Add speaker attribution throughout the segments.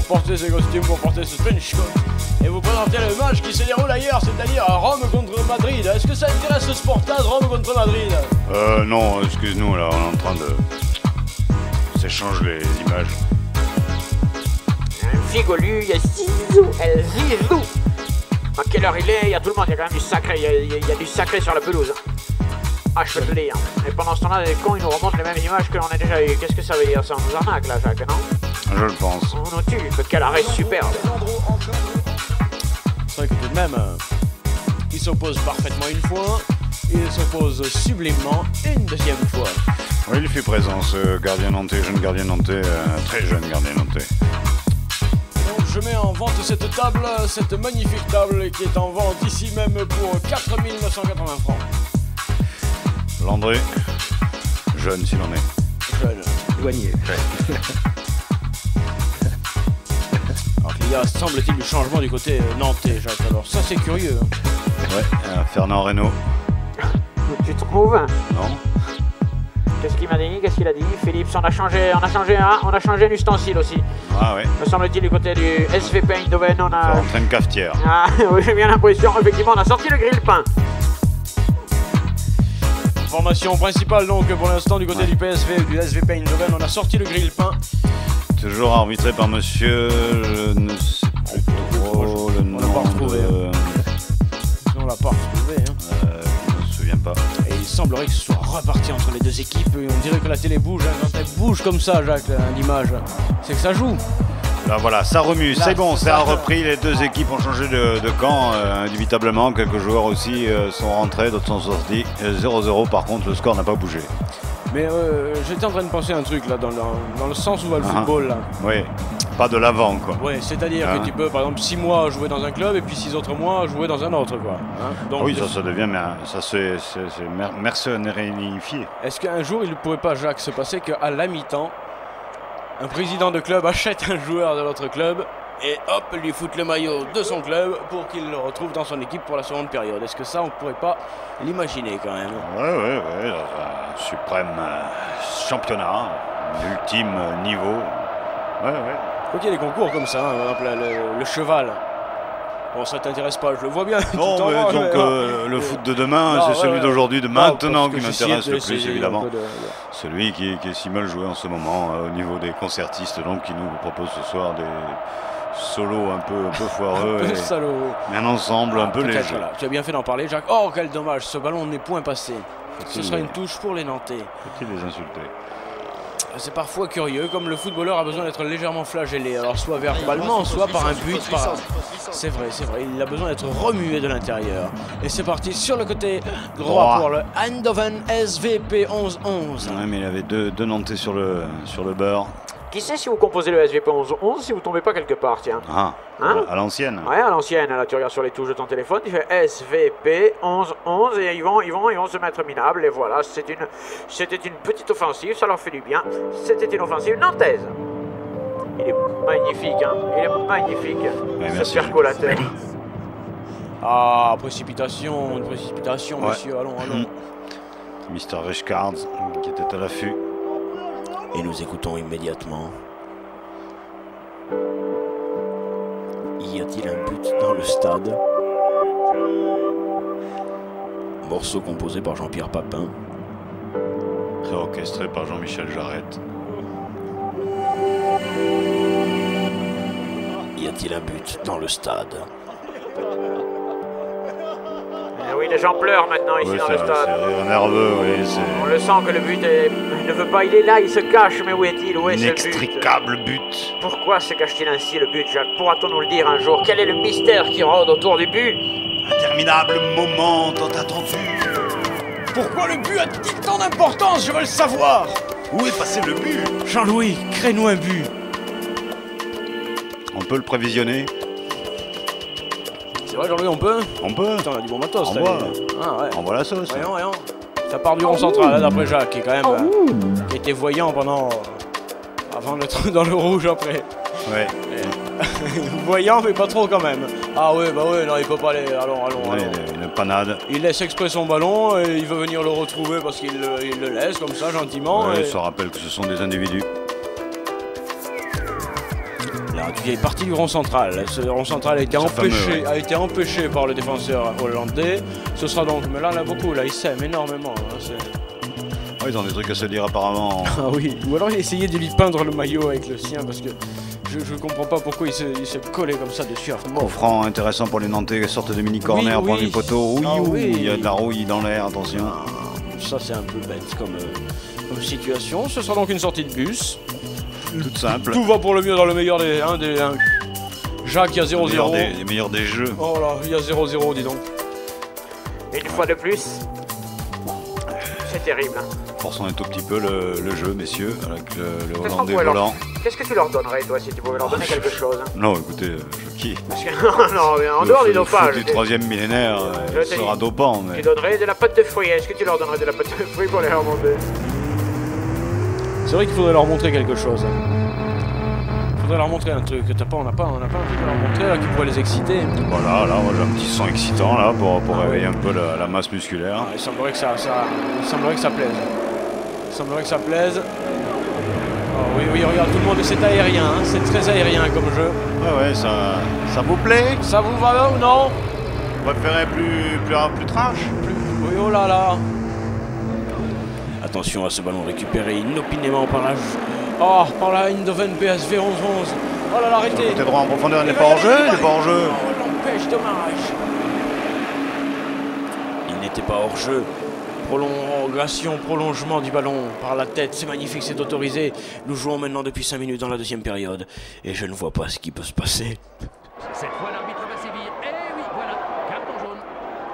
Speaker 1: porter ses costumes, pour porter ce trench coat et vous présenter le match qui se déroule ailleurs, c'est-à-dire à Rome contre Madrid. Est-ce que ça intéresse le Sportad, Rome contre Madrid?
Speaker 2: Non, excuse-nous, là, on est en train de s'échanger les images.
Speaker 3: Figolu, il y a Zizou, El Zizou. À quelle heure il est? Il y a tout le monde, il y a quand même du sacré, il y a du sacré sur la pelouse. Ah, je peux te le dire. Et pendant ce temps-là, les cons, ils nous remontent les mêmes images que l'on a déjà eu. Qu'est-ce que ça veut dire? Ça nous arnaque là, Jacques, non?
Speaker 2: Je le pense.
Speaker 3: On nous tue, quel arrêt superbe.
Speaker 1: C'est vrai que tout de même, il s'oppose parfaitement une fois, il s'oppose sublimement une deuxième fois.
Speaker 2: Oui, il fait présent, ce gardien nantais, jeune gardien nantais, très jeune gardien nantais.
Speaker 1: Donc je mets en vente cette table, cette magnifique table qui est en vente ici même pour 4 980 francs.
Speaker 2: Landré, jeune s'il en est.
Speaker 1: Jeune.
Speaker 4: Douanier.
Speaker 1: Alors qu'il y a, semble-t-il, du changement du côté nantais, Jacques. Alors ça c'est curieux.
Speaker 2: Ouais, Fernand Reynaud.
Speaker 3: Tu trouves?
Speaker 2: Non.
Speaker 3: Qu'est-ce qu'il m'a dit? Qu'est-ce qu'il a dit? Philippe, on a changé un ustensile aussi.
Speaker 2: Ah ouais.
Speaker 3: Me semble-t-il du côté du SVP Eindhoven, on
Speaker 2: Ça
Speaker 3: a...
Speaker 2: rentre une cafetière.
Speaker 3: Ah oui, j'ai bien l'impression, effectivement, on a sorti le grille-pain.
Speaker 1: Formation principale donc pour l'instant du côté du PSV, du SVP Eindhoven, on a sorti le grill-pain.
Speaker 2: Toujours arbitré par monsieur, je ne sais plus trop le nom.
Speaker 1: On l'a pas retrouvé. On l'a pas retrouvé.
Speaker 2: Je ne me souviens pas.
Speaker 1: Et il semblerait que ce soit reparti entre les deux équipes. On dirait que la télé bouge, quand elle bouge comme ça, Jacques, l'image. C'est que ça joue.
Speaker 2: Là voilà, ça remue,
Speaker 1: Là,
Speaker 2: c'est bon,
Speaker 1: c'est
Speaker 2: ça a
Speaker 1: ça.
Speaker 2: repris, les deux équipes ont changé de camp, indubitablement, quelques joueurs aussi sont rentrés, d'autres sont sortis, 0-0 par contre, le score n'a pas bougé.
Speaker 1: Mais j'étais en train de penser un truc là, dans le sens où va le football là.
Speaker 2: Oui, pas de l'avant quoi.
Speaker 1: Ouais, c'est-à-dire que tu peux par exemple 6 mois jouer dans un club et puis 6 autres mois jouer dans un autre quoi. Hein. Donc,
Speaker 2: Oui, ça devient, mais ça c'est mercenairifié.
Speaker 1: est-ce qu'un jour il ne pourrait pas, Jacques, se passer qu'à la mi-temps, un président de club achète un joueur de l'autre club et hop, lui fout le maillot de son club pour qu'il le retrouve dans son équipe pour la seconde période? Est-ce que ça, on pourrait pas l'imaginer quand même?
Speaker 2: Ouais, un suprême championnat, ultime niveau. Ouais.
Speaker 1: Faut qu'il y ait des concours comme ça, hein, par exemple le cheval. Bon, ça t'intéresse pas, je le vois bien.
Speaker 2: Non,
Speaker 1: tout en
Speaker 2: mais
Speaker 1: bas,
Speaker 2: donc le foot de demain, c'est celui d'aujourd'hui, de maintenant qui m'intéresse le plus évidemment. Celui qui est si mal joué en ce moment au niveau des concertistes, donc qui nous propose ce soir des solos un peu foireux,
Speaker 1: Un peu salaud.
Speaker 2: mais un ensemble un peu
Speaker 1: Peut-être,
Speaker 2: léger.
Speaker 1: voilà. Tu as bien fait d'en parler, Jacques. Oh, quel dommage, ce ballon n'est point passé. Ce sera une touche pour les Nantais.
Speaker 2: Faut-il les insulter?
Speaker 1: C'est parfois curieux, comme le footballeur a besoin d'être légèrement flagellé, alors soit verbalement, soit par un but. C'est vrai, il a besoin d'être remué de l'intérieur. Et c'est parti sur le côté droit pour le Eindhoven SVP 11-11.
Speaker 2: Ouais, mais il avait deux Nantais sur le beurre.
Speaker 3: Qui sait si vous composez le SVP 11-11 si vous tombez pas quelque part, tiens?
Speaker 2: Ah,
Speaker 3: Hein?
Speaker 2: à l'ancienne.
Speaker 3: Ouais, à l'ancienne, là tu regardes sur les touches de ton téléphone, tu fais SVP 11-11 et ils vont se mettre minables et voilà, c'était une petite offensive, ça leur fait du bien. C'était une offensive nantaise. Il est magnifique, hein, il est magnifique.
Speaker 2: Ouais,
Speaker 3: ce
Speaker 2: merci.
Speaker 3: percolateur.
Speaker 1: Ah, précipitation, messieurs, allons.
Speaker 2: Mr. Richcards qui était à l'affût.
Speaker 1: Et nous écoutons immédiatement. Y a-t-il un but dans le stade? Morceau composé par Jean-Pierre Papin.
Speaker 2: Réorchestré par Jean-Michel Jarrette.
Speaker 1: Y a-t-il un but dans le stade?
Speaker 3: Eh oui, les gens pleurent maintenant ici
Speaker 2: Oui,
Speaker 3: dans le
Speaker 2: c'est
Speaker 3: stade.
Speaker 2: rire nerveux, oui,
Speaker 3: On
Speaker 2: c'est
Speaker 3: le sent que le but ne veut pas, il est là, il se cache, mais où est-il? Où est ce but?
Speaker 2: inextricable but.
Speaker 3: Pourquoi se cache-t-il ainsi le but, Jacques? Pourra-t-on nous le dire un jour? Quel est le mystère qui rôde autour du but?
Speaker 2: Interminable moment tant attendu.
Speaker 1: Pourquoi le but a-t-il tant d'importance? Je veux le savoir!
Speaker 2: Où est passé le but?
Speaker 1: Jean-Louis, crée-nous un but!
Speaker 2: On peut le prévisionner?
Speaker 1: C'est vrai, Jean-Louis, on peut?
Speaker 2: On peut.
Speaker 1: Putain, on a du bon matos,
Speaker 2: Envoie.
Speaker 1: là. Ah ouais.
Speaker 2: Envoie la sauce.
Speaker 1: Voyons. Ça part du rond central, là, d'après Jacques, qui est quand même qui était voyant pendant avant d'être dans le rouge après.
Speaker 2: Ouais.
Speaker 1: Voyant, mais pas trop quand même. Ah ouais, bah ouais, non, il peut pas aller. Allons.
Speaker 2: Ouais, une panade.
Speaker 1: Il laisse exprès son ballon et il veut venir le retrouver parce qu'il le laisse comme ça, gentiment.
Speaker 2: Ouais,
Speaker 1: et...
Speaker 2: ça rappelle que ce sont des individus.
Speaker 1: Là, il est parti du rond central. Ce rond central a été empêché par le défenseur hollandais. Ce sera donc, mais là, on a beaucoup, là, ils s'aiment énormément. Hein,
Speaker 2: ils ont des trucs à se dire apparemment.
Speaker 1: Ah oui, ou alors essayer de lui peindre le maillot avec le sien parce que je comprends pas pourquoi il se collait comme ça dessus.
Speaker 2: Coup franc intéressant pour les Nantais, sorte de mini corner pour du poteau. Oui, il y a de la rouille dans l'air, attention.
Speaker 1: Ça c'est un peu bête comme situation. Ce sera donc une sortie de bus.
Speaker 2: Toute simple.
Speaker 1: Tout va pour le mieux dans le meilleur des... Jacques, il y a 0-0.
Speaker 2: Les meilleurs des jeux.
Speaker 1: Oh là, il y a 0-0, dis donc.
Speaker 3: Une fois de plus. C'est terrible.
Speaker 2: Forçons un tout petit peu le jeu, messieurs, avec le Hollandais volant.
Speaker 3: Qu'est-ce que tu leur donnerais, toi, si tu pouvais leur donner quelque chose?
Speaker 2: Non, écoutez, Jackie.
Speaker 3: Non, mais en dehors du dopage.
Speaker 2: Le troisième millénaire sera dopant. Mais...
Speaker 3: Tu donnerais de la pâte de fruits. Est-ce que tu leur donnerais de la pâte de fruits pour les remonter?
Speaker 1: C'est vrai qu'il faudrait leur montrer quelque chose. Il faudrait leur montrer un truc. On n'a pas un truc à leur montrer là, qui pourrait les exciter.
Speaker 2: Voilà, là, on a un petit son excitant là pour réveiller un peu la masse musculaire.
Speaker 1: Il semblerait que ça plaise. Il semblerait que ça plaise. Oh, oui, regarde, tout le monde, c'est aérien, hein, c'est très aérien comme jeu.
Speaker 2: Ouais, ça vous plaît?
Speaker 1: Ça vous va ou non?
Speaker 2: Vous préférez plus trash?
Speaker 1: Oui, oh là là. Attention à ce ballon récupéré inopinément par la Eindhoven PSV 11-11. Oh là là, arrêtez.
Speaker 2: Côté droit en profondeur, il n'est pas en jeu, il n'est pas en jeu.
Speaker 1: Oh, l'empêche, dommage. Il n'était pas hors jeu. Prolongement du ballon par la tête, c'est magnifique, c'est autorisé. Nous jouons maintenant depuis 5 minutes dans la deuxième période et je ne vois pas ce qui peut se passer.
Speaker 4: Cette fois l'arbitre va sévir. Eh oui, voilà, carton jaune.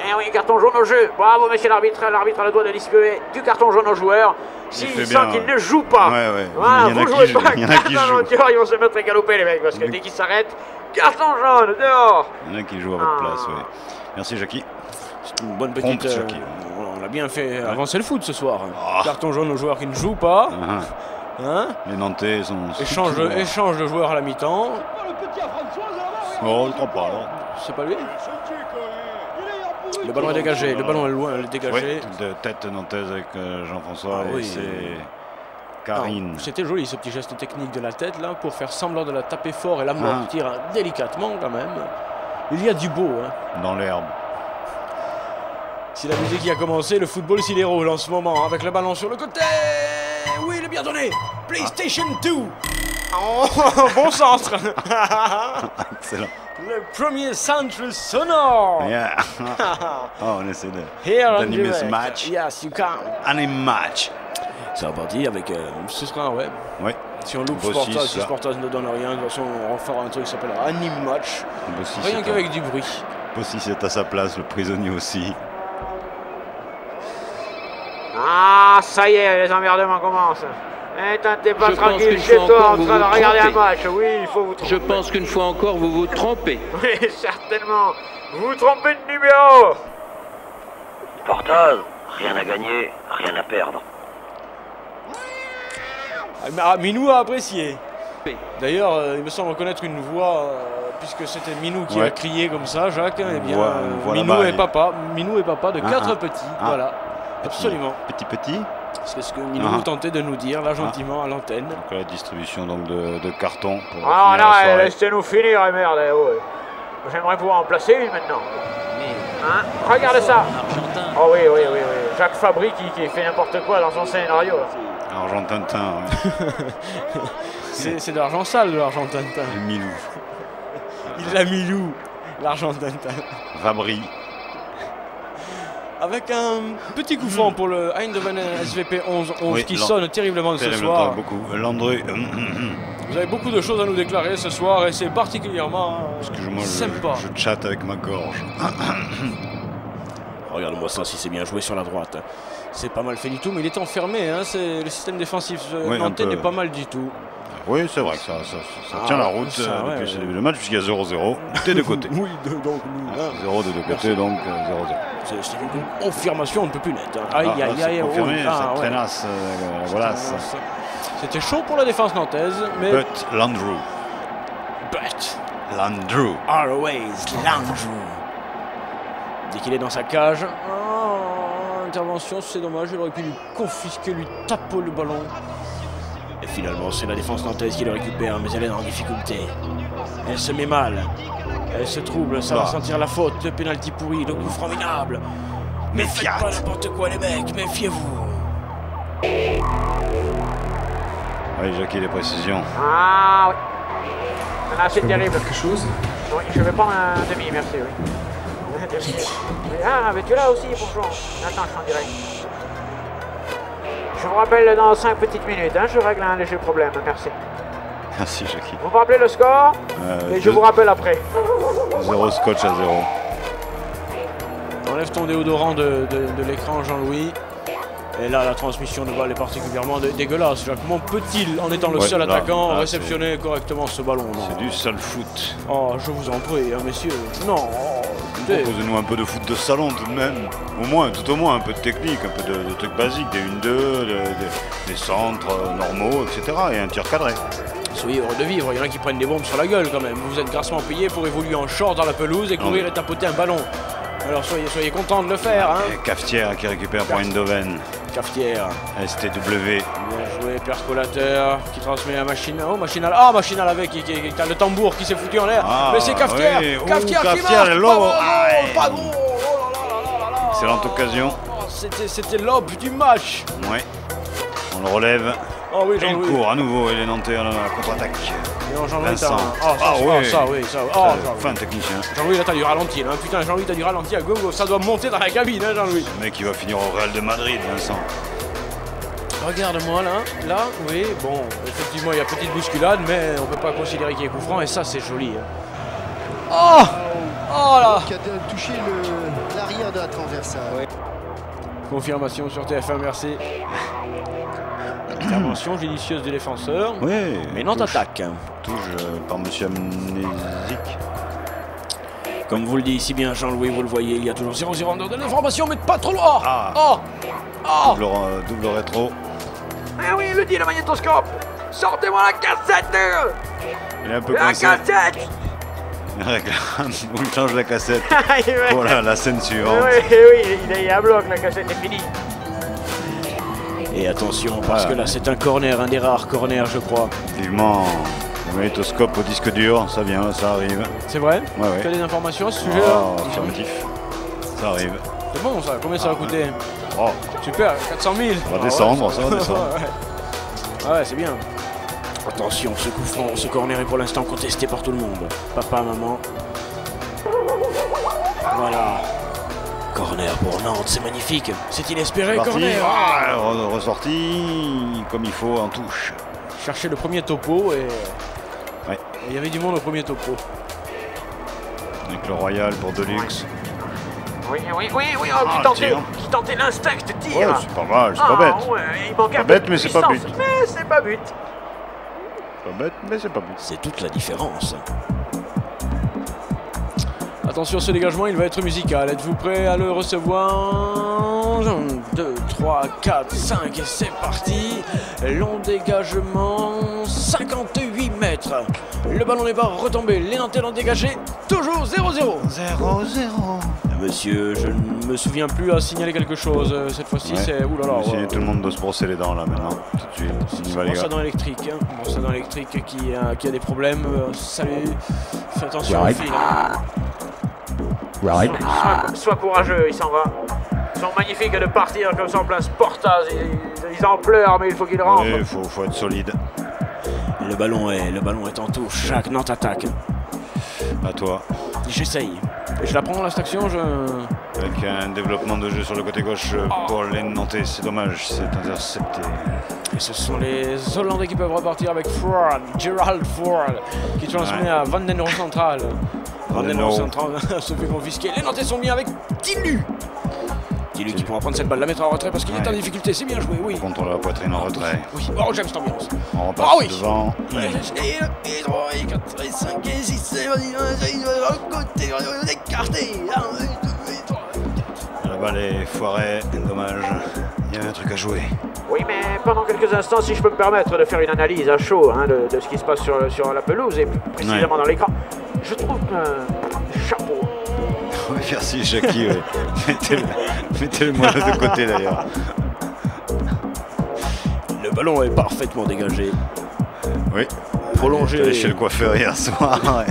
Speaker 3: Eh oui, carton jaune au jeu. Bravo monsieur l'arbitre. L'arbitre a le droit de distribuer du carton jaune aux joueurs s'il sent qu'ils ne jouent pas.
Speaker 2: Ouais.
Speaker 3: Voilà, vous jouez pas.
Speaker 2: Il y en a qui jouent.
Speaker 3: Ils vont se mettre à galoper les mecs parce que dès qu'ils s'arrêtent, carton jaune dehors.
Speaker 2: Il y en a qui jouent à votre place, oui. Merci Jackie.
Speaker 1: C'est une bonne petite... on a bien fait avancer le foot ce soir. Carton jaune aux joueurs qui ne jouent pas. Hein?
Speaker 2: Les Nantais sont...
Speaker 1: Échange de joueurs à la mi-temps.
Speaker 2: Oh, je ne crois pas.
Speaker 1: C'est pas lui? Le ballon est dégagé, le ballon est loin, il est dégagé.
Speaker 2: De tête nantaise avec Jean-François et c'est Karine.
Speaker 1: C'était joli ce petit geste technique de la tête là pour faire semblant de la taper fort et l'amortir délicatement quand même. Il y a du beau. Hein.
Speaker 2: Dans l'herbe.
Speaker 1: Si la musique y a commencé, le football s'y déroule en ce moment avec le ballon sur le côté. Oui, il est bien donné. PlayStation 2. Oh, bon centre.
Speaker 2: Excellent.
Speaker 1: Le premier centre sonore.
Speaker 2: Yeah. Oh, on essaie d'animer ce match.
Speaker 1: Yes, you can.
Speaker 2: Anime match.
Speaker 1: C'est reparti avec... ce sera un web.
Speaker 2: Oui.
Speaker 1: Si on loupe Sportage, si Sportage ne donne rien, de toute façon on fera un truc qui s'appelle Anime Match. Rien qu'avec du bruit.
Speaker 2: Aussi c'est à sa place, le prisonnier aussi.
Speaker 3: Ah, ça y est, les emmerdements commencent. T'es pas tranquille chez toi en train de regarder un match. Oui, il faut vous tromper.
Speaker 4: Je pense qu'une fois encore, vous vous trompez.
Speaker 3: Oui, certainement. Vous vous trompez de numéro.
Speaker 5: Sportage, rien à gagner, rien à perdre.
Speaker 1: Minou a apprécié. D'ailleurs, il me semble reconnaître une voix, puisque c'était Minou qui a crié comme ça, Jacques. Eh bien, Minou et papa de 4 petits. Voilà, absolument.
Speaker 2: Petit.
Speaker 1: C'est ce que Minou tentait de nous dire, là, gentiment, à l'antenne.
Speaker 2: Donc la distribution donc, de cartons.
Speaker 3: Ah non, laissez-nous finir, merde. Ouais. J'aimerais pouvoir en placer une maintenant. Hein? Regarde ça. Oh oui. Jacques Fabry qui fait n'importe quoi dans son scénario. Là.
Speaker 2: Argent Tintin.
Speaker 1: C'est de l'argent sale, de l'argent Tintin.
Speaker 2: Milou.
Speaker 1: Il a Milou, l'argent Tintin.
Speaker 2: Fabry.
Speaker 1: Avec un petit coup franc pour le Eindhoven SVP 11-11 qui sonne terriblement ce soir.
Speaker 2: Beaucoup. Landry.
Speaker 1: Vous avez beaucoup de choses à nous déclarer ce soir et c'est particulièrement sympa.
Speaker 2: Je chatte avec ma gorge.
Speaker 1: Regarde-moi ça, si c'est bien joué sur la droite. C'est pas mal fait du tout, mais il est enfermé. Hein. Le système défensif nantais n'est pas mal du tout.
Speaker 2: Oui, c'est vrai que ça tient la route depuis ce début de match, puisqu'il y a 0-0 des deux côtés.
Speaker 1: Oui, donc nous.
Speaker 2: 0 des deux côtés, donc 0-0.
Speaker 1: C'est une confirmation, on ne peut plus net. Aïe.
Speaker 2: Confirmé, ça traînasse, voilà.
Speaker 1: C'était chaud pour la défense nantaise, mais...
Speaker 2: But Landrew.
Speaker 1: Always Landrew. Dès qu'il est dans sa cage. Intervention, c'est dommage, il aurait pu lui confisquer, lui taper le ballon. Et finalement, c'est la défense nantaise qui le récupère, mais elle est en difficulté. Elle se met mal. Elle se trouble, ça va sentir la faute, le pénalty pourri, le coup franc minable. Mais faites pas n'importe quoi les mecs, méfiez-vous.
Speaker 2: Oui, Jackie, les précisions.
Speaker 3: Ah oui. Là, c'est terrible.
Speaker 6: Quelque chose?
Speaker 3: Oui, je vais prendre un demi, merci, oui. Ah, mais tu es là aussi, bonjour. Attends, je suis en direct. Je vous rappelle dans 5 petites minutes, hein, je règle un léger problème, merci.
Speaker 2: Merci, Jackie.
Speaker 3: Vous me rappelez le score et je vous rappelle après.
Speaker 2: 0 scotch à 0.
Speaker 1: Enlève ton déodorant de l'écran, Jean-Louis. Et là, la transmission de balle est particulièrement dégueulasse. Comment peut-il, en étant le seul attaquant, réceptionner correctement ce ballon?
Speaker 2: C'est du sale foot.
Speaker 1: Oh, je vous en prie, hein, messieurs. Non.
Speaker 2: Proposez-nous un peu de foot de salon tout de même. Tout au moins un peu de technique, un peu de trucs basiques, des 1-2, des centres normaux, etc. Et un tir cadré.
Speaker 1: Soyez heureux de vivre, il y en a qui prennent des bombes sur la gueule quand même. Vous êtes grassement payé pour évoluer en short dans la pelouse et courir et tapoter un ballon. Alors soyez contents de le faire. Hein.
Speaker 2: Cafetière qui récupère pour Eindhoven.
Speaker 1: Cafetière.
Speaker 2: STW.
Speaker 1: Bien joué, percolateur qui transmet à Machinal. Oh, Machinal. Ah, Machinal avec qui a le tambour qui s'est foutu en l'air. Mais c'est Cafetière.
Speaker 2: Oui.
Speaker 1: Cafetière qui
Speaker 2: Cafetière,
Speaker 1: marque. Pas gros.
Speaker 2: Excellente occasion.
Speaker 1: C'était l'aube du match.
Speaker 2: Oui. On le relève.
Speaker 1: Oh oui,
Speaker 2: il court à nouveau et les Nantais à la contre-attaque.
Speaker 1: Vincent.
Speaker 2: Fin technicien.
Speaker 1: Jean-Louis, là, t'as du ralenti. Hein. Putain, Jean-Louis, t'as du ralenti à go. Ça doit monter dans la cabine, hein, Jean-Louis.
Speaker 2: Le mec, il va finir au Real de Madrid, Vincent.
Speaker 1: Regarde-moi, là, oui. Bon, effectivement, il y a petite bousculade, mais on peut pas considérer qu'il est coup franc, et ça, c'est joli. Hein. Oh là.
Speaker 6: Qui a touché l'arrière de la transversale.
Speaker 1: Ouais. Confirmation sur TF1, merci. Intervention judicieuse du défenseur.
Speaker 2: Oui.
Speaker 1: Mais Nantes attaque.
Speaker 2: Touche par monsieur Amnésique.
Speaker 1: Comme vous le dit si bien Jean-Louis, vous le voyez, il y a toujours 0-0 en dehors de l'information, mais pas trop loin.
Speaker 2: Double rétro.
Speaker 3: Ah oui, le dit le magnétoscope. Sortez-moi la cassette.
Speaker 2: Il est un peu
Speaker 3: la
Speaker 2: coincé.
Speaker 3: Cassette.
Speaker 2: Il réclame, il change la cassette. Voilà, la scène suivante.
Speaker 3: Oui, il est à bloc, la cassette est finie.
Speaker 1: Et attention, parce que là, c'est un corner, un des rares corners, je crois.
Speaker 2: Vivement, le magnétoscope au disque dur, ça vient, ça arrive.
Speaker 1: C'est vrai?
Speaker 2: Ouais.
Speaker 1: Tu as des informations à ce sujet-là?
Speaker 2: Affirmatif. Ça arrive.
Speaker 1: C'est bon, ça. Combien ça va coûter?
Speaker 2: Oh.
Speaker 1: Super, 400 000.
Speaker 2: Ça va descendre, ça va descendre.
Speaker 1: Ouais, c'est bien. Attention, ce coup franc, ce corner est pour l'instant contesté par tout le monde. Papa, maman. Voilà. Corner pour Nantes, c'est magnifique. C'est inespéré, corner.
Speaker 2: Ressorti comme il faut en touche.
Speaker 1: Chercher le premier topo et...
Speaker 2: Ouais.
Speaker 1: Il y avait du monde au premier topo.
Speaker 2: Avec le Royal pour Deluxe.
Speaker 3: Oui, qui tentait l'instinct de tir.
Speaker 2: Ouais, c'est pas mal, c'est pas bête.
Speaker 3: Ouais, il manquait un peu
Speaker 2: bête,
Speaker 3: de
Speaker 2: mais c'est pas but.
Speaker 3: Mais c'est pas but.
Speaker 2: Pas bête, mais c'est pas but.
Speaker 1: C'est toute la différence. Attention, ce dégagement, il va être musical. Êtes-vous prêts à le recevoir? 1, 2, 3, 4, 5 et c'est parti. Long dégagement, 58 mètres. Le ballon n'est pas retombé. Les Nantais l'ont dégagé. Toujours 0-0.
Speaker 2: 0-0.
Speaker 1: Monsieur, je ne me souviens plus à signaler quelque chose. Cette fois-ci, c'est... Ouh là là.
Speaker 2: Tout le monde doit se brosser les dents là maintenant. Tout de suite.
Speaker 1: C'est un brosse à dents électrique. Brosse à dents électrique qui a des problèmes. Salut. Fais attention au fil.
Speaker 3: Right. Sois courageux, il s'en va. Ils sont magnifiques de partir comme ça en plein Sportaz. Ils en pleurent, mais il faut qu'ils rentrent.
Speaker 2: Il faut être solide.
Speaker 1: Le ballon est en touche. Chaque Nantes attaque.
Speaker 2: À toi.
Speaker 1: J'essaye. Et je la prends là cette action.
Speaker 2: Avec un développement de jeu sur le côté gauche pour les Nantais. C'est dommage, c'est intercepté.
Speaker 1: Et ce sont les Hollandais qui peuvent repartir avec Ford, Gerald Ford, qui transmet à Van den Rohe central. Van den Rohe central se fait confisquer. Les Nantais sont mis avec Tilu. Tilu qui pourra prendre cette balle, la mettre en retrait parce qu'il est en difficulté. C'est bien joué, oui.
Speaker 2: Contre la poitrine en retrait.
Speaker 1: Oui, oh, j'aime cette ambiance.
Speaker 2: On repasse devant.
Speaker 1: Et 3, et 4, et 5, et 6, et côté, écarté.
Speaker 2: La balle est foirée, dommage. Il y avait un truc à jouer.
Speaker 3: Oui, mais pendant quelques instants, si je peux me permettre de faire une analyse à chaud de ce qui se passe sur la pelouse et plus précisément dans l'écran, je trouve que chapeau.
Speaker 2: Oui, merci Jackie. Mettez-le moi de côté d'ailleurs.
Speaker 1: Le ballon est parfaitement dégagé.
Speaker 2: Oui.
Speaker 1: Prolongé.
Speaker 2: Il est allé chez le coiffeur hier soir. Ouais.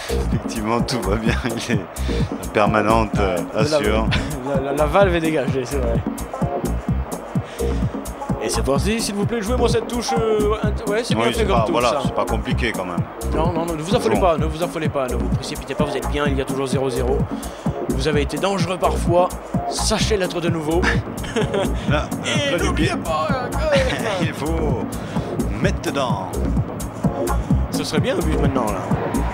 Speaker 2: Effectivement, tout va bien. Il est en permanente assure.
Speaker 1: La valve est dégagée, c'est vrai. Et c'est parti, s'il vous plaît, jouez-moi cette touche. Ouais, c'est bien fait comme touche.
Speaker 2: Voilà,
Speaker 1: ça.
Speaker 2: c'est pas compliqué quand même.
Speaker 1: Non, ne vous affolez pas, ne vous affolez pas, ne vous précipitez pas, vous êtes bien, il y a toujours 0-0. Vous avez été dangereux parfois, sachez l'être de nouveau.
Speaker 2: Là,
Speaker 1: et n'oubliez pas,
Speaker 2: il faut mettre dedans.
Speaker 1: Ce serait bien un but maintenant là.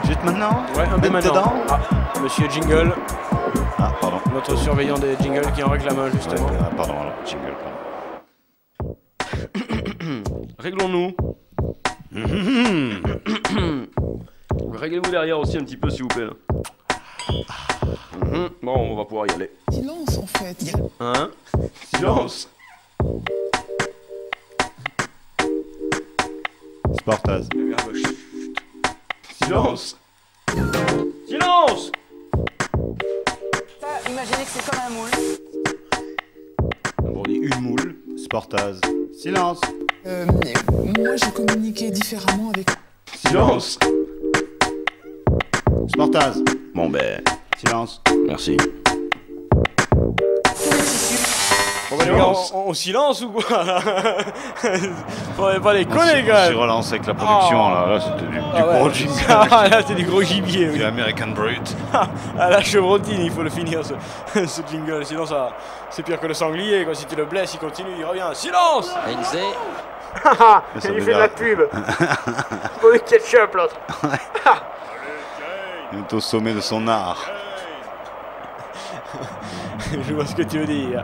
Speaker 2: Juste maintenant?
Speaker 1: Ouais, un but maintenant.
Speaker 2: Dedans.
Speaker 1: Ah, monsieur Jingle.
Speaker 2: Ah, pardon.
Speaker 1: Notre surveillant des jingles qui en réclame un justement.
Speaker 2: Ouais, pardon, alors, Jingle, pardon.
Speaker 1: Réglons-nous. Réglez-vous derrière aussi un petit peu s'il vous plaît. Bon, on va pouvoir y aller.
Speaker 7: Silence en fait.
Speaker 1: Hein? Silence.
Speaker 2: Sportaz.
Speaker 1: Silence. Silence.
Speaker 7: Imaginez que c'est comme un moule.
Speaker 1: On dit une moule.
Speaker 2: Sportaz. Silence.
Speaker 7: Moi j'ai communiqué différemment avec...
Speaker 1: Silence.
Speaker 2: Sportaz.
Speaker 1: Bon ben,
Speaker 2: Silence.
Speaker 1: merci. Bon ben les gars, on silence ou quoi? Faudrait pas les conner les gars.
Speaker 2: Je relance avec la production là c'était du gros jingle.
Speaker 1: Ah là c'est du gros gibier.
Speaker 2: Du
Speaker 1: Oui.
Speaker 2: American Brute.
Speaker 1: À la chevrotine, il faut le finir ce jingle, sinon ça c'est pire que le sanglier quoi. Si tu le blesses, il continue, il revient. Silence.
Speaker 3: Il fait de la pub. Pour le ketchup l'autre.
Speaker 2: Il est au sommet de son art.
Speaker 1: Je vois ce que tu veux dire.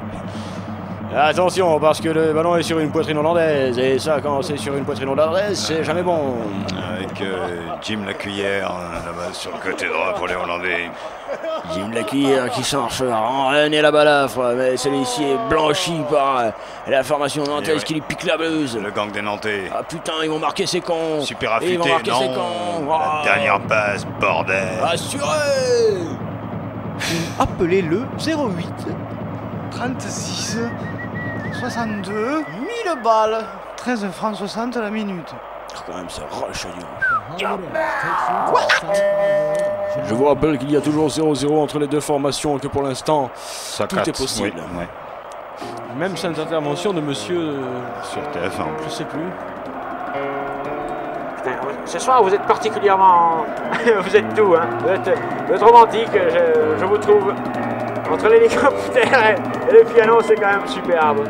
Speaker 1: Attention, parce que le ballon est sur une poitrine hollandaise, et ça, quand c'est sur une poitrine hollandaise, c'est jamais bon.
Speaker 2: Avec Jim la cuillère là-bas sur le côté droit pour les Hollandais.
Speaker 1: Jim la cuillère qui cherche en Rennes et la balafre, mais celui-ci est blanchi par la formation nantaise qui lui pique la blouse.
Speaker 2: Le gang des Nantais.
Speaker 1: Ah putain, ils vont marquer ses cons.
Speaker 2: Super
Speaker 1: Ils
Speaker 2: affûté,
Speaker 1: vont marquer ses
Speaker 2: non.
Speaker 1: cons.
Speaker 2: La dernière passe, bordel.
Speaker 1: Assuré.
Speaker 2: Appelez-le 08 36 62
Speaker 1: 1000 balles.
Speaker 2: 13 francs 60 à la minute.
Speaker 1: Quand même, c'est rush Je vous rappelle qu'il y a toujours 0-0 entre les deux formations et que pour l'instant, tout est possible.
Speaker 2: Oui, ouais.
Speaker 1: Même cette intervention de monsieur...
Speaker 2: Sur TF1.
Speaker 1: Je sais plus.
Speaker 3: Putain, ce soir vous êtes particulièrement... vous êtes tout, hein. Vous êtes romantique, je vous trouve. Entre l'hélicoptère et le piano, c'est quand même superbe.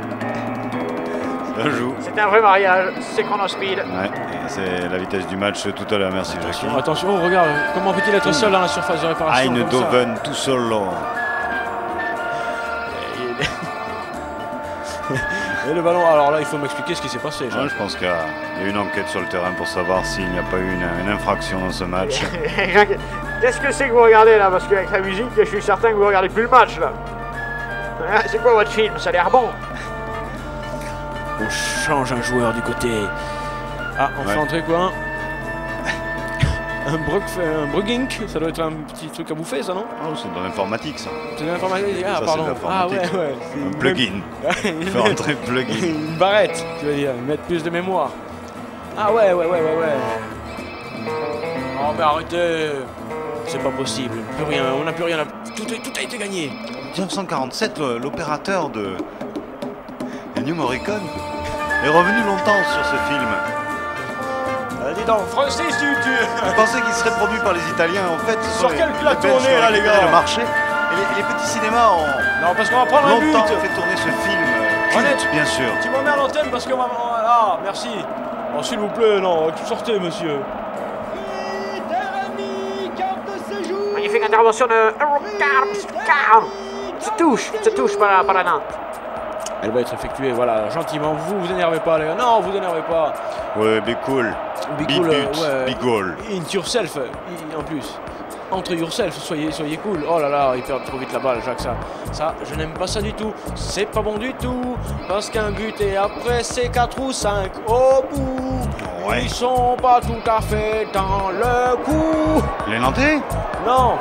Speaker 2: Ça joue.
Speaker 3: C'est un vrai mariage, c'est Chronospeed.
Speaker 2: Ouais, c'est la vitesse du match tout à l'heure, merci Jackie.
Speaker 1: Attention, regarde, comment peut-il être seul dans la surface de réparation?
Speaker 2: Eindhoven tout solo.
Speaker 1: Et le ballon, alors là, il faut m'expliquer ce qui s'est passé.
Speaker 2: Ouais, je pense qu'il y a eu une enquête sur le terrain pour savoir s'il n'y a pas eu une infraction dans ce match.
Speaker 3: Qu'est-ce que c'est que vous regardez là? Parce qu'avec la musique, je suis certain que vous regardez plus le match là. C'est quoi votre film? Ça a l'air bon.
Speaker 1: On change un joueur du côté. Ah, on fait entrer quoi? Un Brugink, ça doit être un petit truc à bouffer ça, non?
Speaker 2: Oh, c'est de l'informatique ça.
Speaker 1: C'est de l'informatique. Ah,
Speaker 2: Ça,
Speaker 1: pardon.
Speaker 2: c'est de l'informatique.
Speaker 1: Ah ouais.
Speaker 2: Un plugin. Faire entrer plugin.
Speaker 1: Une barrette, tu veux dire, mettre plus de mémoire. Ah ouais. Oh mais arrêtez. C'est pas possible, plus rien, on n'a plus rien, tout a été gagné.
Speaker 2: En 1947, l'opérateur de Ennio Morricone est revenu longtemps sur ce film.
Speaker 1: Dis donc, Francis, tu...
Speaker 2: Je pensais qu'il serait produit par les Italiens, en fait.
Speaker 1: Sur quel plateau on est là, les gars?
Speaker 2: Le marché. Et les petits cinémas ont
Speaker 1: Non, parce qu'on va prendre un but.
Speaker 2: longtemps fait tourner ce film. Culte, bien sûr.
Speaker 1: Tu m'en mets à l'antenne parce qu'on va... Ah, merci. Oh, s'il vous plaît, non, sortez, monsieur.
Speaker 3: Magnifique intervention de Eurocarp. Ça touche par la Nantes.
Speaker 1: Elle va être effectuée, voilà, gentiment. Vous énervez pas, les gars. Non, vous énervez pas.
Speaker 2: Ouais, be cool.
Speaker 1: Be
Speaker 2: Big
Speaker 1: cool,
Speaker 2: but,
Speaker 1: ouais.
Speaker 2: big goal.
Speaker 1: Into yourself, en plus. Entre yourself, soyez cool. Oh là là, il perd trop vite la balle, Jacques. Ça, je n'aime pas ça du tout. C'est pas bon du tout. Parce qu'un but et après, c'est 4 ou 5 au bout.
Speaker 2: Ouais.
Speaker 1: Ils sont pas tout à fait dans le coup.
Speaker 2: Les Nantais?
Speaker 1: Non.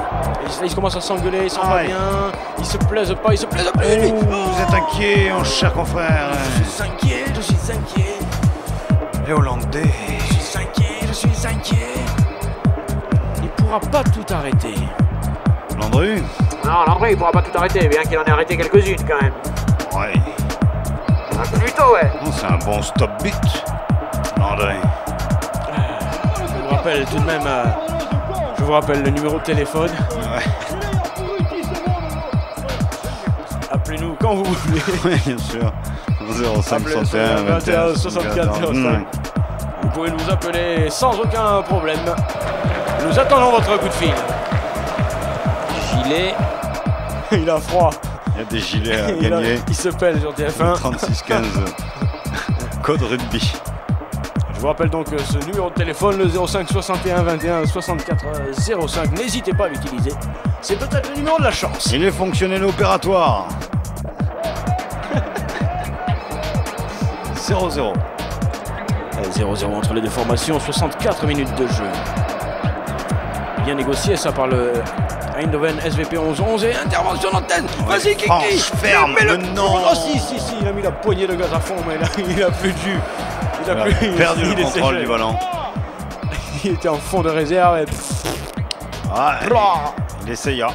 Speaker 1: Ils commencent à s'engueuler, ils sont pas bien. Ils se plaisent pas,
Speaker 2: Vous êtes inquiet, mon cher confrère.
Speaker 1: Je suis inquiet.
Speaker 2: Les Hollandais.
Speaker 1: Je suis inquiet. Il pourra pas tout arrêter.
Speaker 2: Landru?
Speaker 3: Non, Landry, il pourra pas tout arrêter, bien qu'il en ait arrêté quelques-unes quand même.
Speaker 2: Ouais.
Speaker 3: Ah, plutôt, ouais.
Speaker 2: Oh, c'est un bon stop but, Landry.
Speaker 1: Je vous rappelle tout de même, je vous rappelle le numéro de téléphone.
Speaker 2: Ouais.
Speaker 1: Appelez-nous quand vous voulez.
Speaker 2: Oui, bien sûr. 05 61 21
Speaker 1: 64 05. Vous pouvez nous appeler sans aucun problème. Nous attendons votre coup de fil. Gilet. Il a froid.
Speaker 2: Il y a des gilets à gagner.
Speaker 1: Il se pèle sur TF1.
Speaker 2: 36-15. Code rugby.
Speaker 1: Je vous rappelle donc ce numéro de téléphone, le 05 61 21 64 05. N'hésitez pas à l'utiliser. C'est peut-être le numéro de la chance.
Speaker 2: Il est fonctionnel opératoire. 0-0.
Speaker 1: 0-0 entre les deux formations, 64 minutes de jeu. Bien négocié ça par le Eindhoven SVP 11-11 et intervention d'antenne. Vas-y Kiki,
Speaker 2: ferme, non.
Speaker 1: Oh si, il a mis la poignée de gaz à fond, mais là, il a plus de jus.
Speaker 2: Il a perdu le contrôle du ballon.
Speaker 1: Il était en fond de réserve et...
Speaker 2: il essaya.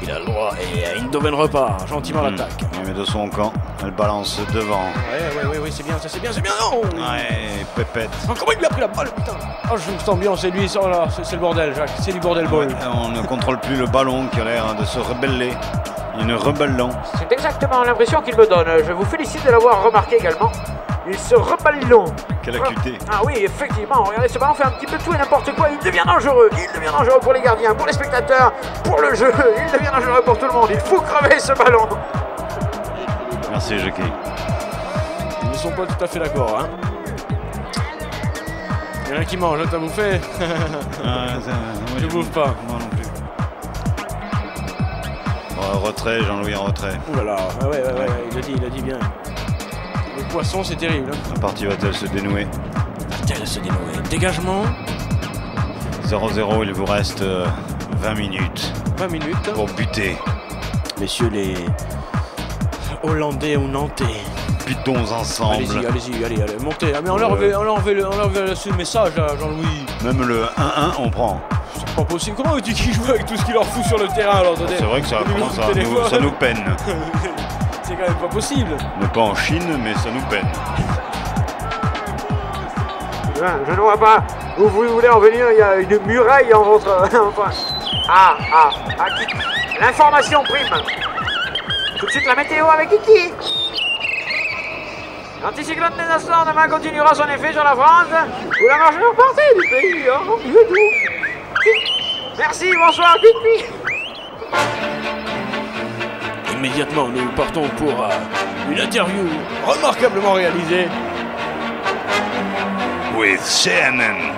Speaker 1: Il a le droit et Eindhoven repart gentiment l'attaque.
Speaker 2: Il met de son camp, elle balance devant.
Speaker 1: Ouais, c'est bien, c'est bien, non.
Speaker 2: Ouais, pépette.
Speaker 1: Oh, comment il lui a pris la balle, putain. Oh, je me sens bien, c'est lui, oh là, c'est le bordel, Jacques, c'est du bordel ball.
Speaker 2: On ne contrôle plus le ballon qui a l'air de se rebeller. Il ne rebelle non.
Speaker 3: C'est exactement l'impression qu'il me donne. Je vous félicite de l'avoir remarqué également. Il se reballe long.
Speaker 2: Quelle acuité.
Speaker 3: Ah oui, effectivement. Regardez, ce ballon fait un petit peu tout et n'importe quoi. Il devient dangereux. Il devient dangereux pour les gardiens, pour les spectateurs, pour le jeu. Il devient dangereux pour tout le monde. Il faut crever ce ballon.
Speaker 2: Merci, Jackie.
Speaker 1: Ils ne sont pas tout à fait d'accord, hein. Il y en a qui mangent, t'as bouffé. Je bouffe pas.
Speaker 2: Moi non plus. Retrait, Jean-Louis en retrait.
Speaker 1: Ouh là là, ouais, il a dit bien. Le poisson, c'est terrible. Hein.
Speaker 2: La partie va-t-elle se dénouer?
Speaker 1: Va-t-elle se dénouer? Dégagement.
Speaker 2: 0-0, il vous reste 20 minutes.
Speaker 1: 20 minutes.
Speaker 2: Pour buter.
Speaker 1: Messieurs les Hollandais ou Nantais.
Speaker 2: Butons ensemble.
Speaker 1: Allez, montez. Ah, mais on leur enlevé le message là, Jean-Louis.
Speaker 2: Même le 1-1, on prend.
Speaker 1: C'est pas possible. Comment veux-tu qu'ils jouent avec tout ce qu'il leur fout sur le terrain alors?
Speaker 2: C'est vrai que ça nous peine.
Speaker 1: C'est quand même pas possible.
Speaker 2: Ne pas en Chine, mais ça nous peine.
Speaker 3: Je ne vois pas où vous voulez en venir. Il y a une muraille en votre... L'information prime. Tout de suite la météo avec Kiki. L'anticyclone des instants demain continuera son effet sur la France, où la majeure partie du pays en mieux doux. Merci, bonsoir Kiki.
Speaker 1: Immédiatement, nous partons pour une interview remarquablement réalisée.
Speaker 2: With CNN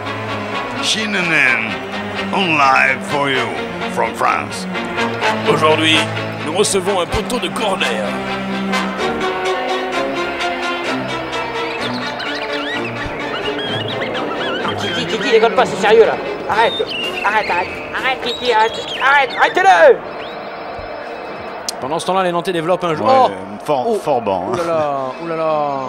Speaker 2: on live for you from France.
Speaker 1: Aujourd'hui, nous recevons un poteau de corner.
Speaker 3: Kiki, déconne pas, c'est sérieux là. Arrête, Kiki, arrêtez-le.
Speaker 1: Pendant ce temps-là, les Nantais développent un jeu.
Speaker 2: Fort banc.
Speaker 1: Oh là là.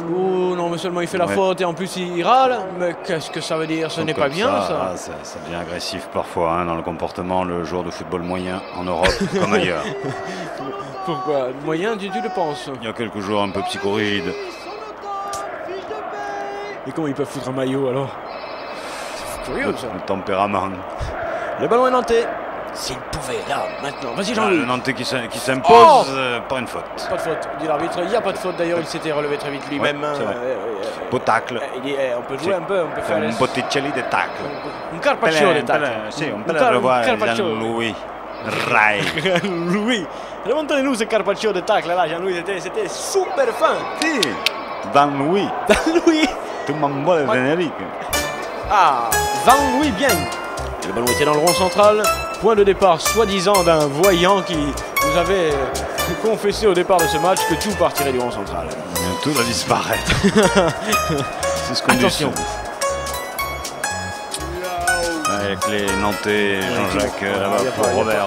Speaker 1: Oh non, mais seulement il fait la faute et en plus il râle. Mais qu'est-ce que ça veut dire? Ce n'est pas bien ça.
Speaker 2: Ça devient agressif parfois hein, dans le comportement, le joueur de football moyen en Europe comme ailleurs.
Speaker 1: Pourquoi? Moyen, tu le penses?
Speaker 2: Il y a quelques joueurs un peu psychorides.
Speaker 1: Et comment ils peuvent foutre un maillot alors? C'est curieux ça.
Speaker 2: Le tempérament.
Speaker 1: Le ballon est nantais. S'il pouvait, là, maintenant. Vas-y Jean-Louis.
Speaker 2: Le Nantais qui s'impose, pas une faute.
Speaker 1: Pas de faute, dit l'arbitre. Il n'y a pas de faute d'ailleurs, il s'était relevé très vite lui-même.
Speaker 2: Beau tacle.
Speaker 1: Il dit, on peut jouer un peu, on peut faire
Speaker 2: un Botticelli de tacle.
Speaker 1: Un Carpaccio de tacle.
Speaker 2: Si, on peut le revoir, Jean-Louis. Rai.
Speaker 1: Louis. Remontez-nous ce Carpaccio de tacle là, Jean-Louis, c'était super fin.
Speaker 2: Si, Dan Louis. Tu m'envoies le générique.
Speaker 1: Ah, Dan Louis bien. Le ballon était dans le rond central. Point de départ soi-disant d'un voyant qui nous avait confessé au départ de ce match que tout partirait du rond central.
Speaker 2: Tout va disparaître. C'est ce qu'on dit.
Speaker 1: Attention.
Speaker 2: Avec les Nantais, Jean-Jacques là-bas pour Robert.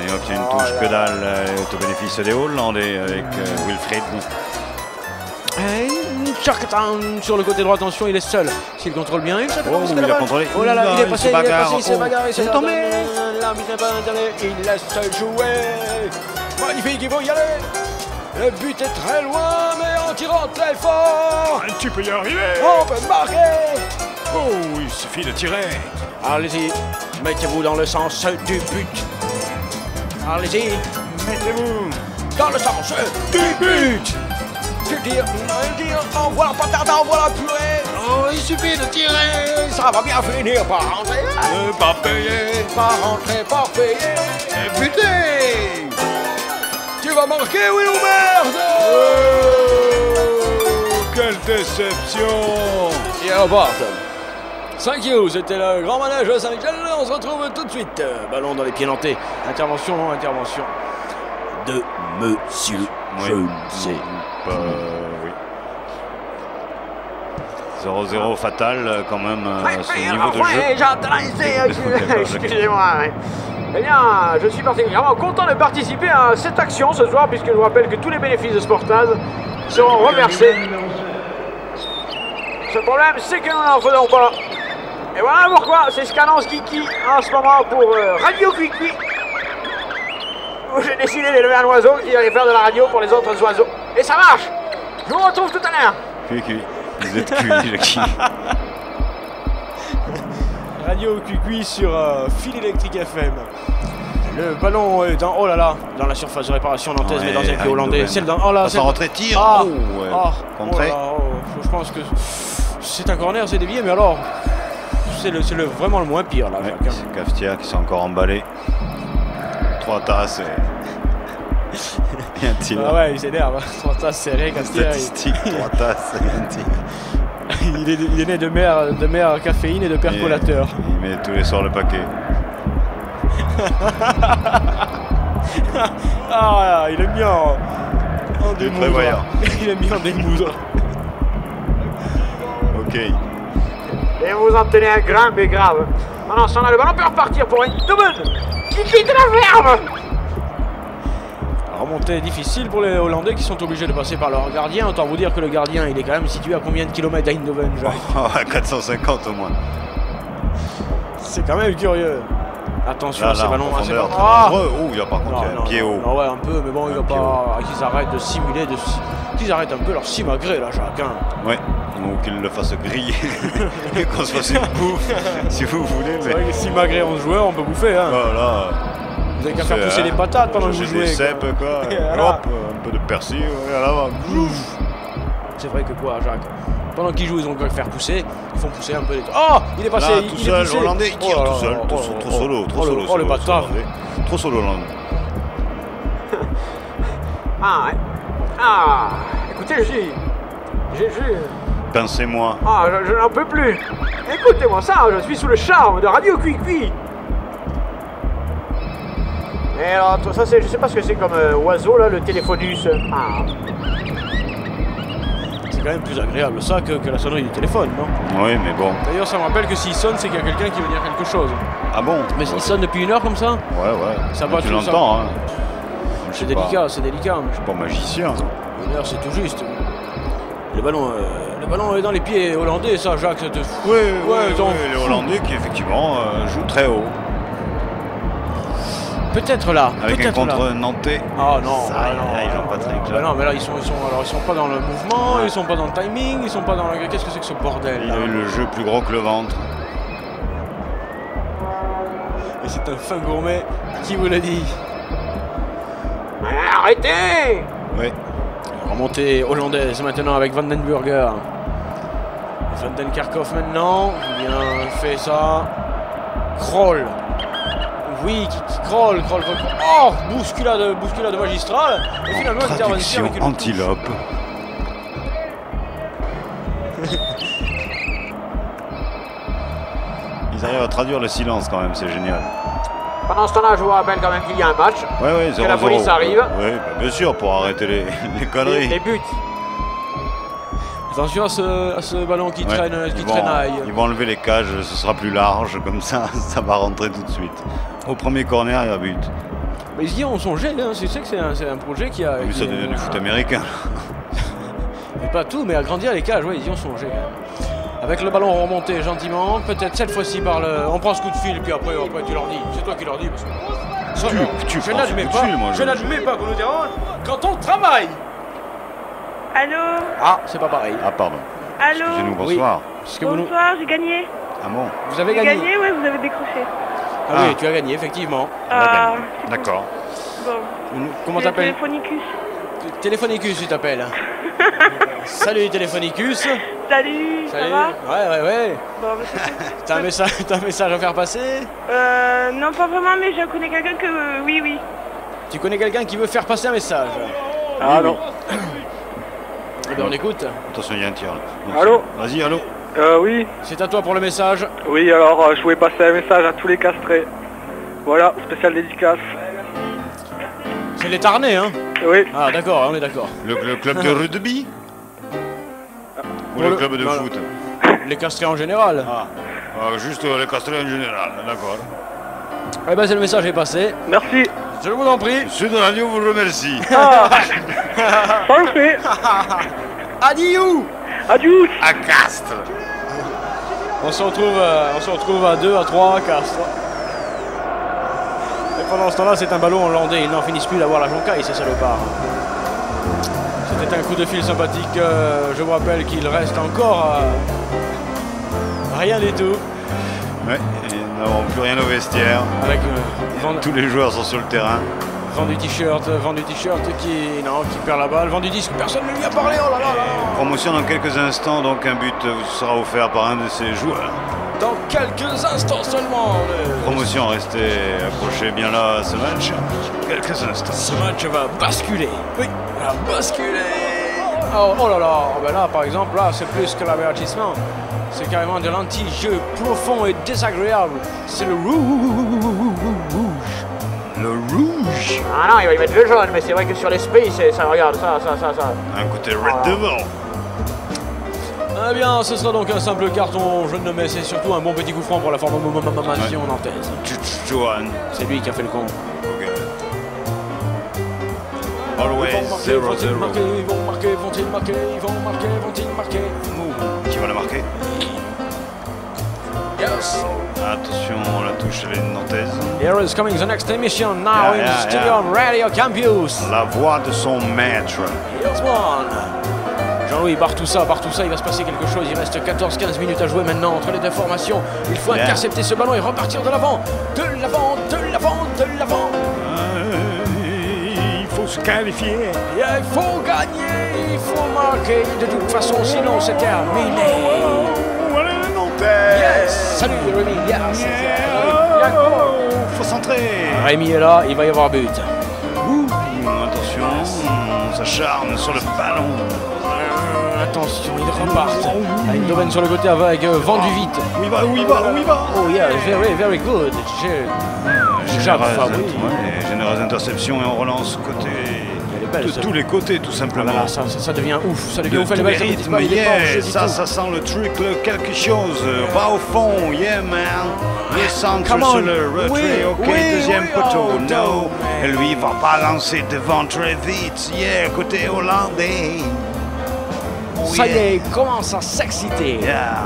Speaker 2: Il obtient une touche que dalle au bénéfice des Hollandais avec Wilfried.
Speaker 1: Sharktown sur le côté droit, attention, il est seul. S'il contrôle bien une, ça fait
Speaker 2: il a contrôlé.
Speaker 1: Oh là là, il est passé, il s'est bagarré,
Speaker 2: il est tombé.
Speaker 1: L'arbitre n'est pas interdit, il laisse jouer. Magnifique, il faut y aller. Le but est très loin, mais en tirant très fort,
Speaker 2: Tu peux y arriver.
Speaker 1: on peut marquer.
Speaker 2: Oh, il suffit de tirer.
Speaker 1: Allez-y, mettez-vous dans le sens du but. Allez-y,
Speaker 2: Mettez-vous.
Speaker 1: dans le sens du but. Tu tires, envoie la patate, envoie la purée. Oh, il suffit de tirer, ça va bien finir par rentrer.
Speaker 2: Ne pas payer.
Speaker 1: Par rentrer, par payer.
Speaker 2: Et buter.
Speaker 1: Tu vas marquer, oui ou merde.
Speaker 2: Quelle déception.
Speaker 1: Et alors, thank you, c'était le grand manège de Saint-Michel. On se retrouve tout de suite. Ballon dans les pieds nantais. Intervention de Monsieur Jeunet.
Speaker 2: Oui. 0-0 fatal quand même à ce niveau de jeu.
Speaker 3: Excusez-moi. Eh bien, je suis particulièrement content de participer à cette action ce soir, puisque je vous rappelle que tous les bénéfices de Sportaz seront reversés. Ce problème, c'est que nous n'en faisons pas. Et voilà pourquoi c'est Scalance Kiki en ce moment pour Radio Cuicui, où j'ai décidé d'élever un oiseau qui allait faire de la radio pour les autres oiseaux. Et ça marche. Je vous retrouve tout à l'heure.
Speaker 2: Cuicui. Vous êtes cuit, Jackie.
Speaker 1: Radio Cuicui sur Fil Électrique FM. Le ballon est dans, oh là là, dans la surface de réparation nantaise, mais dans un pied hollandais. Celle dans, oh là,
Speaker 2: c'est rentrée, tir.
Speaker 1: Ah,
Speaker 2: oh, ouais.
Speaker 1: Contré. Je pense que c'est un corner, c'est dévié, mais alors c'est vraiment le moins pire là.
Speaker 2: Ouais, c'est Cafetière qui s'est encore emballé. 3 tasses et un tir.
Speaker 1: Ah ouais, il s'énerve. 3 tasses serrées, Cafetière.
Speaker 2: Statistique, 3 tasses et un tir.
Speaker 1: il est né de mère caféine et de père collateur.
Speaker 2: Il met tous les soirs le paquet.
Speaker 1: Ah, il est mis en démoudre. Il est mis en démoudre.
Speaker 2: Ok.
Speaker 3: Et vous en tenez un grain, mais grave. Pendant ce temps-là, le ballon peut repartir pour une double qui quitte la ferme.
Speaker 1: Remontée difficile pour les Hollandais qui sont obligés de passer par leur gardien. Autant vous dire que le gardien, il est quand même situé à combien de kilomètres d'Eindhoven, Jacques?
Speaker 2: 450 au moins.
Speaker 1: C'est quand même curieux. Attention à ces ballons.
Speaker 2: Il y a par contre un pied haut.
Speaker 1: Ouais, un peu, mais bon, il va pas qu'ils arrêtent de simuler, qu'ils arrêtent un peu leur simagrée là, Jacques.
Speaker 2: Ouais, ou qu'ils le fassent griller et qu'on se fasse une bouffe, si vous voulez.
Speaker 1: C'est vrai que simagrée 11 joueurs, on peut bouffer. Hein.
Speaker 2: Voilà.
Speaker 1: Vous avez qu'à faire pousser des patates pendant que vous jouez.
Speaker 2: Des cèpes, quoi. Hop, un peu de persil, voilà.
Speaker 1: C'est vrai que quoi, Jacques? Pendant qu'ils jouent, ils ont qu'à faire pousser. Ils font pousser un peu les... Oh, il est passé,
Speaker 2: là,
Speaker 1: il est poussé.
Speaker 2: Hollandais, il tire tout seul. Trop solo.
Speaker 1: Oh, le bâtard.
Speaker 2: Trop solo, Hollandais.
Speaker 3: Ah, ouais. Ah, écoutez, j'ai...
Speaker 2: Pincez-moi.
Speaker 3: Ah, je n'en peux plus. Écoutez-moi ça, je suis sous le charme de Radio Cuicui. Et alors, ça, je sais pas ce que c'est comme oiseau, là, le téléphonus. Ah.
Speaker 1: C'est quand même plus agréable ça que la sonnerie du téléphone, non?
Speaker 2: Oui, mais bon.
Speaker 1: D'ailleurs, ça me rappelle que s'il sonne, c'est qu'il y a quelqu'un qui veut dire quelque chose.
Speaker 2: Ah bon?
Speaker 1: Mais il sonne depuis 1 heure comme ça?
Speaker 2: Ouais.
Speaker 1: Ça va,
Speaker 2: tu l'entends, hein?
Speaker 1: C'est délicat, c'est délicat.
Speaker 2: Je suis pas magicien.
Speaker 1: 1 heure, c'est tout juste. Le ballon est dans les pieds hollandais, ça, Jacques.
Speaker 2: Oui, les Hollandais qui, effectivement, jouent très haut.
Speaker 1: Peut-être là.
Speaker 2: Avec un contre nantais.
Speaker 1: Ah non,
Speaker 2: ils n'ont pas très clair.
Speaker 1: Non, mais là, ils sont pas dans le mouvement, ils sont pas dans le timing, ils sont pas dans le... Qu'est-ce que c'est que ce bordel?
Speaker 2: Il a eu le jeu plus gros que le ventre.
Speaker 1: Et c'est un fin gourmet qui vous l'a dit.
Speaker 3: Arrêtez!
Speaker 2: Oui.
Speaker 1: Remontée hollandaise maintenant avec Vandenburger. Vandenkerkhoff maintenant. Bien fait ça. Kroll. Oui, qui Kroll. Oh, bousculade magistrale. Et finalement, intervention avec une
Speaker 2: antilope. Ils arrivent à traduire le silence quand même, c'est génial.
Speaker 3: Pendant ce temps-là, je vous rappelle quand même qu'il y a un match.
Speaker 2: Oui, 0-0.
Speaker 3: Que la police arrive.
Speaker 2: Oui, bien sûr, pour arrêter les conneries.
Speaker 3: Les buts.
Speaker 1: Attention à ce ballon qui traînaille.
Speaker 2: Ils vont enlever les cages, ce sera plus large, comme ça va rentrer tout de suite. Au premier corner, il y a but.
Speaker 1: Mais ils y ont songé, hein. Tu sais que c'est un projet qui a...
Speaker 2: Mais ça devient du foot américain.
Speaker 1: pas tout, mais agrandir les cages, oui, ils y ont songé quand même. Avec le ballon remonté gentiment, peut-être cette fois-ci par le... On prend ce coup de fil, puis après tu leur dis. C'est toi qui leur dis. Parce que... je n'admets pas qu'on nous dérange quand on travaille.
Speaker 8: Allô?
Speaker 1: Ah, c'est pas pareil.
Speaker 2: Ah, pardon.
Speaker 8: Allô?
Speaker 2: Excusez-nous, bonsoir.
Speaker 1: Oui.
Speaker 8: Bonsoir, j'ai gagné.
Speaker 2: Ah bon?
Speaker 1: Vous avez
Speaker 8: J'ai
Speaker 1: gagné?
Speaker 8: gagné, ouais, vous avez décroché.
Speaker 1: Ah oui, tu as gagné, effectivement.
Speaker 8: Ah,
Speaker 2: D'accord.
Speaker 8: bon.
Speaker 1: Comment t'appelles?
Speaker 8: Téléphonicus.
Speaker 1: Téléphonicus, tu t'appelles. Salut Téléphonicus.
Speaker 8: Salut, ça va?
Speaker 1: Ouais.
Speaker 8: Bon, bah, c'est
Speaker 1: T'as un message à faire passer?
Speaker 8: non, pas vraiment, mais je connais quelqu'un que... oui.
Speaker 1: Tu connais quelqu'un qui veut faire passer un message?
Speaker 9: Ah non.
Speaker 1: Eh bien, on écoute.
Speaker 2: Attention, il y a un tir là.
Speaker 9: Allô?
Speaker 2: Vas-y, allô?
Speaker 9: Oui.
Speaker 1: C'est à toi pour le message.
Speaker 9: Oui, alors je voulais passer un message à tous les castrés. Voilà, spécial dédicace.
Speaker 1: C'est les Tarnais, hein?
Speaker 9: Oui.
Speaker 1: Ah, d'accord, on est d'accord.
Speaker 2: Le club de rugby? Ou le club de foot?
Speaker 1: Les castrés en général.
Speaker 2: Juste les castrés en général, d'accord.
Speaker 1: Eh ben, c'est le message est passé.
Speaker 9: Merci.
Speaker 1: Je vous en prie.
Speaker 2: Monsieur de radio vous remercie.
Speaker 9: Ça le fait.
Speaker 1: Adieu.
Speaker 9: Adieu.
Speaker 2: À Castres.
Speaker 1: On se retrouve à 2, à 3 à Castres. Et pendant ce temps-là, c'est un ballon hollandais. Ils n'en finissent plus d'avoir la joncaille, ces salopards. C'était un coup de fil sympathique. Je vous rappelle qu'il reste encore rien du tout.
Speaker 2: Ouais, et nous n'avons plus rien au vestiaire.
Speaker 1: Avec
Speaker 2: tous les joueurs sont sur le terrain.
Speaker 1: Vend du t-shirt qui perd la balle. Vend du disque, personne ne lui a parlé. Oh là là là.
Speaker 2: Promotion dans quelques instants, donc un but vous sera offert par un de ses joueurs.
Speaker 1: Dans quelques instants seulement.
Speaker 2: Promotion, restez accrochés bien là à ce match. Quelques instants.
Speaker 1: Ce match va basculer. Oui, va basculer. Oh là là. Ben là, par exemple, là, c'est plus que l'avertissement. C'est carrément de l'anti-jeu profond et désagréable. C'est le rouge.
Speaker 2: Le rouge.
Speaker 3: Ah non, il va y mettre le jaune, mais c'est vrai que sur l'esprit, ça regarde, ça.
Speaker 2: Un côté Red Devil.
Speaker 1: Eh bien, ce sera donc un simple carton jaune, mais c'est surtout un bon petit coup franc pour la formation nantaise.
Speaker 2: Johan.
Speaker 1: C'est lui qui a fait le con.
Speaker 2: Okay. Always 0-0.
Speaker 1: Vont-ils marquer
Speaker 2: Qui va la marquer?
Speaker 1: Yes.
Speaker 2: Attention, la touche elle est nantaise.
Speaker 1: Here is coming the next emission now in Stadium Radio Campus.
Speaker 2: La voix de son maître.
Speaker 1: Here's one. Jean-Louis, il barre tout ça, il va se passer quelque chose. Il reste 14-15 minutes à jouer maintenant entre les deux formations. Il faut intercepter ce ballon et repartir de l'avant. De l'avant.
Speaker 2: Il faut se qualifier.
Speaker 1: Il faut gagner, il faut marquer. De toute façon, sinon c'est terminé. Yes. Salut Rémi, yes.
Speaker 2: Faut centrer.
Speaker 1: Rémi est là, il va y avoir but.
Speaker 2: Attention, on s'acharne sur le ballon.
Speaker 1: Attention, ils repartent. Eindhoven sur le côté avec vendu vite.
Speaker 2: Où il va
Speaker 1: Oh yeah, very good.
Speaker 2: Généreuse interception et on relance côté. De tous les côtés, tout simplement.
Speaker 1: Ah là, ça devient ouf. Ça devient ouf.
Speaker 2: Les rythmes, ça sent le truc, quelque chose. Va au fond, yeah man. Les centres sur le retrait, ok, deuxième poteau, no. Et lui, il va balancer devant très vite, yeah, côté hollandais.
Speaker 1: Ça y est, il commence à s'exciter.
Speaker 2: Yeah,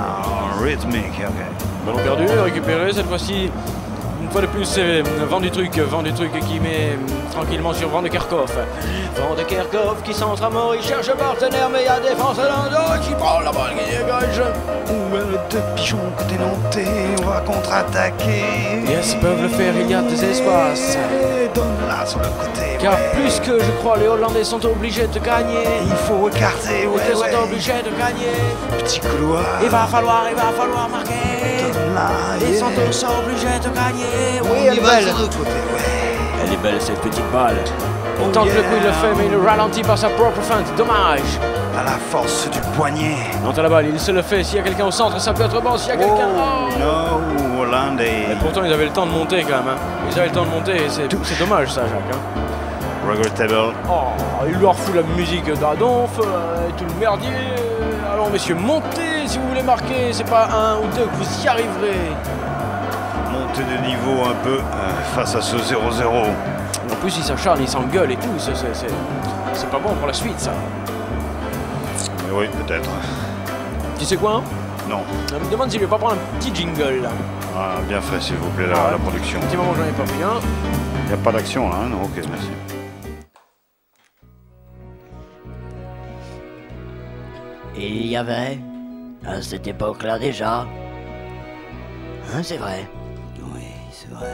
Speaker 2: rythmique, ok.
Speaker 1: Ballon perdu, récupéré cette fois-ci. Une fois de plus, c'est Van du truc qui met tranquillement sur Van de Kerkhoff. Van de Kerkhoff qui centre à mort, il cherche un partenaire, mais il y a défense là qui prend la balle, qui dégage.
Speaker 2: Deux pigeons côté nantais, on va contre-attaquer.
Speaker 1: Yes, ils peuvent le faire, il y a des espaces.
Speaker 2: Donne-la sur le côté.
Speaker 1: Car plus que je crois, les Hollandais sont obligés de gagner.
Speaker 2: Il faut écarter,
Speaker 1: Ils sont obligés de gagner.
Speaker 2: Petit couloir.
Speaker 1: Il va falloir marquer. Ils sont tous obligés de gagner. Oui, elle est belle. Elle est belle cette petite balle. Il tente le coup, il le fait, mais il est ralenti par sa propre feinte. Dommage.
Speaker 2: À la force du poignet.
Speaker 1: Non, à la balle, il se le fait. S'il y a quelqu'un au centre, ça peut être bon. S'il y a quelqu'un.
Speaker 2: Non, Hollandais.
Speaker 1: Et pourtant, ils avaient le temps de monter quand même. Ils avaient le temps de monter. C'est dommage ça, Jacques.
Speaker 2: Regrettable.
Speaker 1: Oh, il leur fout la musique d'Adonf et tout le merdier. Alors, messieurs, montez si vous voulez marquer. C'est pas un ou deux que vous y arriverez.
Speaker 2: Montez de niveau un peu face à ce 0-0.
Speaker 1: En plus, ils s'acharnent, ils s'engueulent et tout. C'est pas bon pour la suite, ça.
Speaker 2: Oui, peut-être.
Speaker 1: Tu sais quoi?
Speaker 2: Non.
Speaker 1: Je me demande s'il ne veut pas prendre un petit jingle là.
Speaker 2: Ah, bien fait, s'il vous plaît, la production.
Speaker 1: Un petit moment, j'en ai pas pris un.
Speaker 2: Il n'y a pas d'action là, hein? Non, ok, merci.
Speaker 10: Il y avait, à cette époque-là déjà. Hein, c'est vrai. Oui, c'est vrai.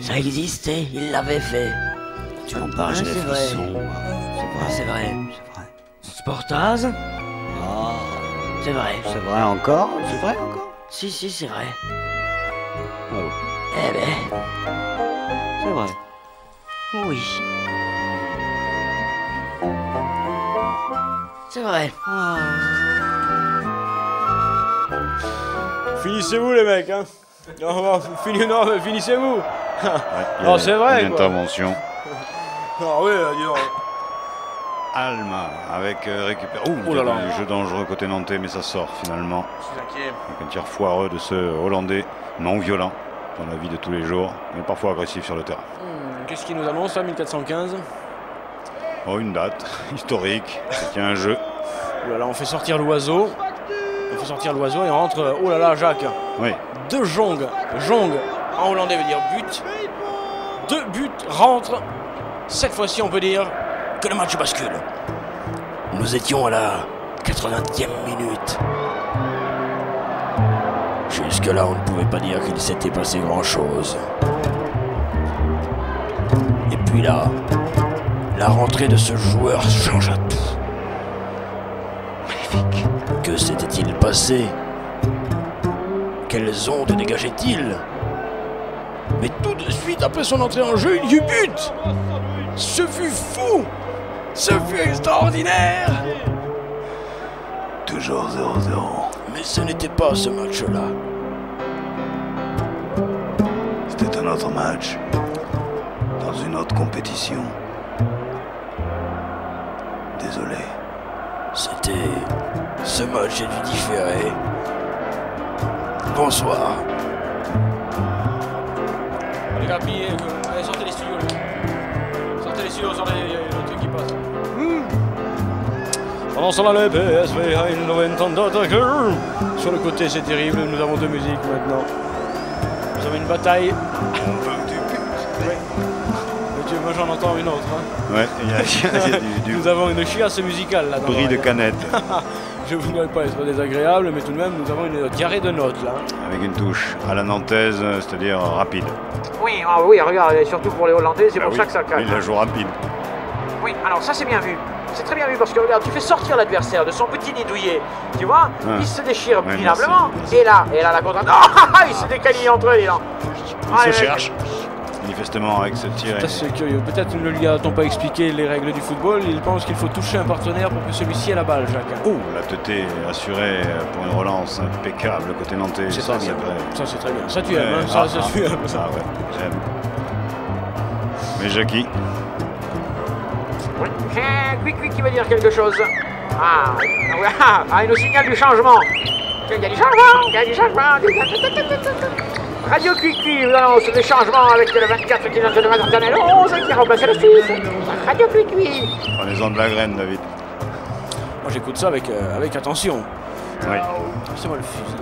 Speaker 10: Ça existait, il l'avait fait.
Speaker 6: Tu m'en parles, j'ai des frissons.
Speaker 10: C'est vrai. Sportaz?
Speaker 6: Ah,
Speaker 10: C'est vrai.
Speaker 6: c'est vrai encore? C'est vrai encore?
Speaker 10: Si, c'est vrai.
Speaker 6: Oh.
Speaker 10: Eh ben,
Speaker 6: C'est vrai.
Speaker 10: oui. C'est vrai.
Speaker 1: Finissez-vous les mecs, hein. Non, finissez-vous.
Speaker 2: Non,
Speaker 1: c'est vrai,
Speaker 2: une
Speaker 1: quoi.
Speaker 2: intervention.
Speaker 1: Ah oui, dis donc.
Speaker 2: Alma avec récupère.
Speaker 1: Oh là là.
Speaker 2: Jeu dangereux côté nantais, mais ça sort finalement.
Speaker 1: Je suis inquiet.
Speaker 2: Avec un tir foireux de ce Hollandais, non violent dans la vie de tous les jours, mais parfois agressif sur le terrain.
Speaker 1: Qu'est-ce qu'il nous annonce là, 1415?
Speaker 2: Oh, une date historique, c'est un jeu.
Speaker 1: Oh là là, on fait sortir l'oiseau. On fait sortir l'oiseau et on rentre. Oh là là, Jacques.
Speaker 2: Oui.
Speaker 1: Deux Jong. Jong en hollandais veut dire but. Deux buts rentrent. Cette fois-ci, on peut dire que le match bascule. Nous étions à la 80e minute. Jusque-là, on ne pouvait pas dire qu'il s'était passé grand-chose. Et puis là, la rentrée de ce joueur changea tout. Magnifique. Que s'était-il passé? Quelles ondes dégageait-il? Mais tout de suite après son entrée en jeu, il y eut but. Ce fut fou. Ce fut extraordinaire.
Speaker 2: Toujours 0-0.
Speaker 1: Mais ce n'était pas ce match-là.
Speaker 2: C'était un autre match, dans une autre compétition. Désolé.
Speaker 1: C'était... Ce match est dû différer. Bonsoir. Les gars, allez, sortez les studios. Sortez les studios, sortez le truc qui passe. Pendant ce temps-là, le PSV Eindhoven d'attaquer. Sur le côté, c'est terrible. Nous avons deux musiques maintenant. Nous avons une bataille.
Speaker 2: On veut du but.
Speaker 1: Oui. Moi, j'en entends une autre. Hein.
Speaker 2: Ouais, il y a du
Speaker 1: Nous avons une chiasse musicale là.
Speaker 2: bris de canette.
Speaker 1: Je ne voudrais pas être désagréable, mais tout de même, nous avons une diarrhée de notes là.
Speaker 2: Avec une touche à la nantaise, c'est-à-dire rapide.
Speaker 3: Oui, oui, regarde, surtout pour les Hollandais, c'est pour ça que ça calme.
Speaker 2: Il la joue rapide.
Speaker 3: Oui, alors ça c'est bien vu. C'est très bien vu parce que regarde, tu fais sortir l'adversaire de son petit nid douillet. Tu vois, il se déchire minablement.
Speaker 2: Merci.
Speaker 3: Et là, la contre. Oh, il se décanille entre eux, dis donc.
Speaker 2: Il se cherche. Manifestement avec ce tir.
Speaker 1: C'est curieux. Peut-être ne lui a-t-on pas expliqué les règles du football. Il pense qu'il faut toucher un partenaire pour que celui-ci ait la balle, Jacques.
Speaker 2: Oh, la teuté assurée pour une relance impeccable côté nantais.
Speaker 1: C'est
Speaker 2: ça,
Speaker 1: très bien.
Speaker 2: vrai.
Speaker 1: Ça, c'est très bien. Ça, tu aimes. Hein. Ça, tu aimes.
Speaker 2: Ah ouais, j'aime. Mais Jackie.
Speaker 3: Oui. Quick qui veut dire quelque chose. Il nous signale du changement. Il y a du changement. Radio Quick, nous annonce le changement avec le 24 qui vient de mettre le 11 qui remplace le 6. Radio Quick.
Speaker 2: Prenez-en de la graine, David.
Speaker 1: Moi, j'écoute ça avec attention.
Speaker 2: Oui.
Speaker 1: C'est moi le fusil.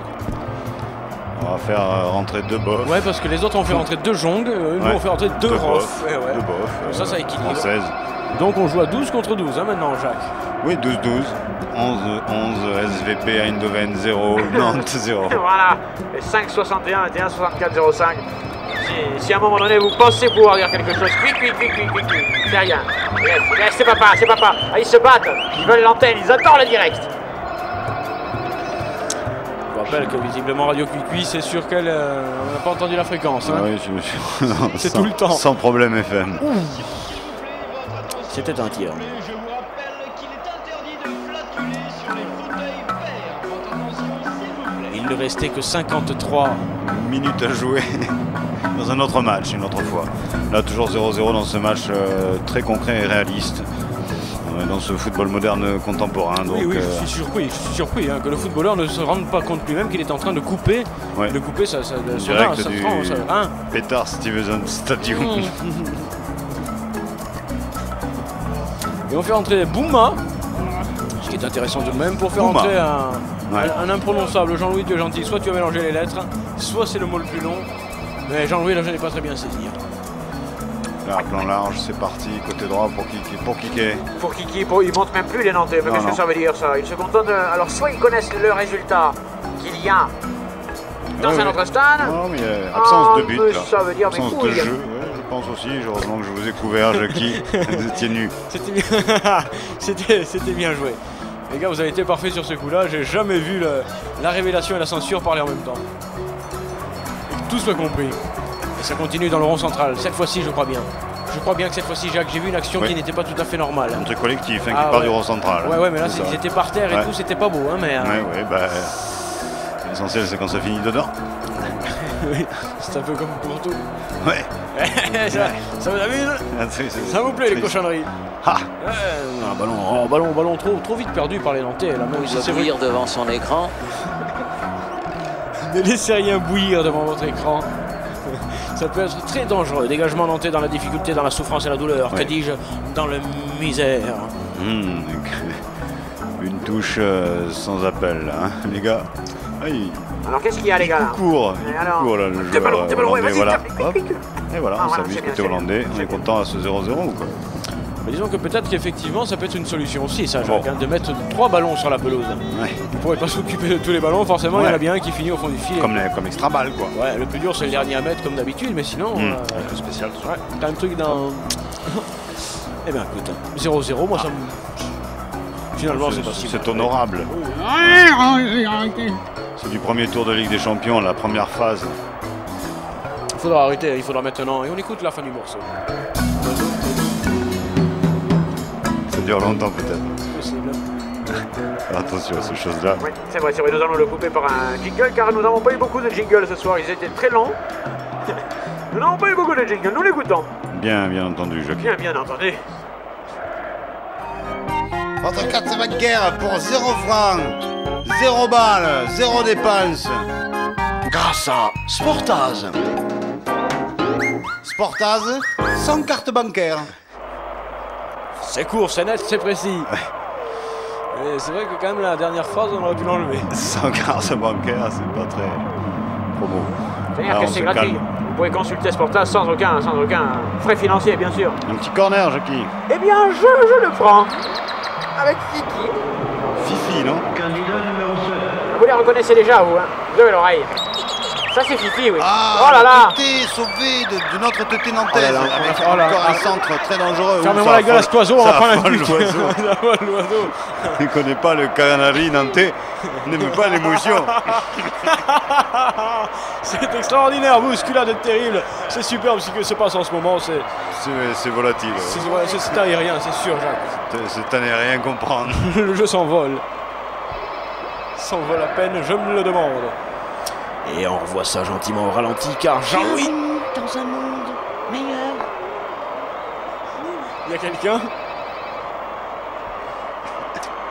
Speaker 2: On va faire rentrer deux bofs.
Speaker 1: Ouais, parce que les autres ont fait rentrer deux Jong. Nous, on fait rentrer deux Rof.
Speaker 2: Deux bofs.
Speaker 1: Ça équilibre.
Speaker 2: Française.
Speaker 1: Donc, on joue à 12 contre 12 hein, maintenant, Jacques.
Speaker 2: Oui, 12-12. 11 SVP Eindhoven 0, Nantes 0.
Speaker 3: Voilà, et 5-61, 21, 64, 05. Si à un moment donné vous pensez pouvoir dire quelque chose, quick, c'est rien. C'est papa. Ah, ils se battent, ils veulent l'antenne, ils adorent le direct.
Speaker 1: Je vous rappelle que visiblement Radio Cuicui, c'est sûr qu'elle on n'a pas entendu la fréquence. Hein.
Speaker 2: Oui,
Speaker 1: c'est tout le temps.
Speaker 2: Sans problème FM.
Speaker 1: C'était un tir. Il ne restait que 53
Speaker 2: minutes à jouer dans un autre match, une autre fois. Là, toujours 0-0 dans ce match très concret et réaliste. Dans ce football moderne contemporain. Donc,
Speaker 1: oui, je suis surpris hein, que le footballeur ne se rende pas compte lui-même qu'il est en train de couper.
Speaker 2: Ouais.
Speaker 1: De couper ça
Speaker 2: direct du Petar Stuyvesant Stadium.
Speaker 1: Et on fait entrer Bouma. Ce qui est intéressant tout de même pour faire
Speaker 2: Bouma.
Speaker 1: entrer un imprononçable Jean-Louis de Gentil. Soit tu as mélangé les lettres, soit c'est le mot le plus long. Mais Jean-Louis, là, je n'ai pas très bien saisi.
Speaker 2: Là, plan large, c'est parti, côté droit pour Kiki.
Speaker 3: Pour Kiki, ils montent même plus les Nantais. Mais qu'est-ce que ça veut dire ça? Ils se contentent de... Alors soit ils connaissent le résultat qu'il y a dans un autre stade.
Speaker 2: Non, mais il y a absence de but là.
Speaker 3: Ça veut dire
Speaker 2: absence de jeu. Ouais, je pense aussi. Heureusement que je vous ai couvert, Jackie. Vous étiez nus.
Speaker 1: C'était bien joué. Les gars, vous avez été parfaits sur ce coup-là. J'ai jamais vu la révélation et la censure parler en même temps. Et que tout soit compris. Et ça continue dans le rond central. Cette fois-ci, je crois bien. Je crois bien que cette fois-ci, Jacques, j'ai vu une action qui n'était pas tout à fait normale.
Speaker 2: Un truc collectif qui part du rond central.
Speaker 1: Ouais, mais là, ils étaient par terre et tout, c'était pas beau. Hein, mais,
Speaker 2: l'essentiel, c'est quand ça finit dedans.
Speaker 1: Oui, c'est un peu comme pour tout.
Speaker 2: Ouais.
Speaker 1: ça vous amuse? Ça vous plaît, les cochonneries? Un ballon trop vite perdu par les Nantais. Là, même
Speaker 10: il va bouillir devant son écran.
Speaker 1: Ne laissez rien bouillir devant votre écran. Ça peut être très dangereux. Dégagement nantais dans la difficulté, dans la souffrance et la douleur. Que dis-je? Dans la misère.
Speaker 2: Une touche sans appel, hein, les gars. Aïe.
Speaker 3: Alors qu'est-ce qu'il y a, les gars là?
Speaker 2: Il court là, le joueur hollandais. Voilà. Et voilà, on s'amuse côté hollandais. On est content à ce 0-0 ou quoi?
Speaker 1: Mais disons que peut-être qu'effectivement ça peut être une solution aussi, ça, Jacques, de mettre 3 ballons sur la pelouse.
Speaker 2: Ouais.
Speaker 1: Vous ne pourrez pas s'occuper de tous les ballons, forcément il y en a bien un qui finit au fond du filet.
Speaker 2: Comme extra balle quoi.
Speaker 1: Ouais, le plus dur c'est le dernier à mettre comme d'habitude, mais sinon.
Speaker 2: Un peu spécial.
Speaker 1: Ouais, t'as un truc dans. Eh bien écoute, 0-0, moi ça me. Finalement c'est pas si.
Speaker 2: C'est honorable. C'est du premier tour de Ligue des Champions, la première phase.
Speaker 1: Il faudra arrêter, il faudra maintenant. Et on écoute la fin du morceau.
Speaker 2: Ça dure longtemps peut-être.
Speaker 1: C'est possible.
Speaker 2: Attention à ces choses-là.
Speaker 3: Oui, c'est vrai, nous allons le couper par un jingle car nous n'avons pas eu beaucoup de jingles ce soir, ils étaient très longs. Nous n'avons pas eu beaucoup de jingles, nous l'écoutons.
Speaker 2: Bien entendu, Jacques.
Speaker 3: Bien entendu.
Speaker 2: Entre 4 bancaires pour 0 francs, 0 balles, 0 dépenses.
Speaker 10: Grâce à Sportaz.
Speaker 2: Sportaz, sans carte bancaire.
Speaker 1: C'est court, c'est net, c'est précis. Et c'est vrai que quand même la dernière phrase on aurait pu l'enlever.
Speaker 2: Sans carte bancaire, c'est pas très promo.
Speaker 3: C'est-à-dire que c'est gratuit. Vous pouvez consulter Sportaz sans aucun frais financier, bien sûr.
Speaker 2: Un petit corner, Jackie.
Speaker 3: Eh bien, je le prends. Avec Fifi.
Speaker 2: Fifi, non?
Speaker 3: Candidat numéro 7. Vous les reconnaissez déjà, vous, hein? Vous avez l'oreille. Ça, c'est Fifi, oui.
Speaker 2: Oh là là! Tété sauvé de notre tété nantaise. Avec encore un centre très dangereux.
Speaker 1: Fermez-moi la gueule à cet oiseau, on va prendre un but.
Speaker 2: L'oiseau. Il ne connaît pas le canari nantais. Il n'aime pas l'émotion.
Speaker 1: C'est extraordinaire, bousculade est terrible. C'est superbe ce qui se passe en ce moment.
Speaker 2: C'est volatile.
Speaker 1: C'est aérien, c'est sûr, Jacques.
Speaker 2: C'est à ne rien comprendre.
Speaker 1: Le jeu s'envole. S'envole à peine, je me le demande. Et on revoit ça gentiment au ralenti car Jean-Louis.
Speaker 10: Dans un monde meilleur.
Speaker 1: Il y a quelqu'un?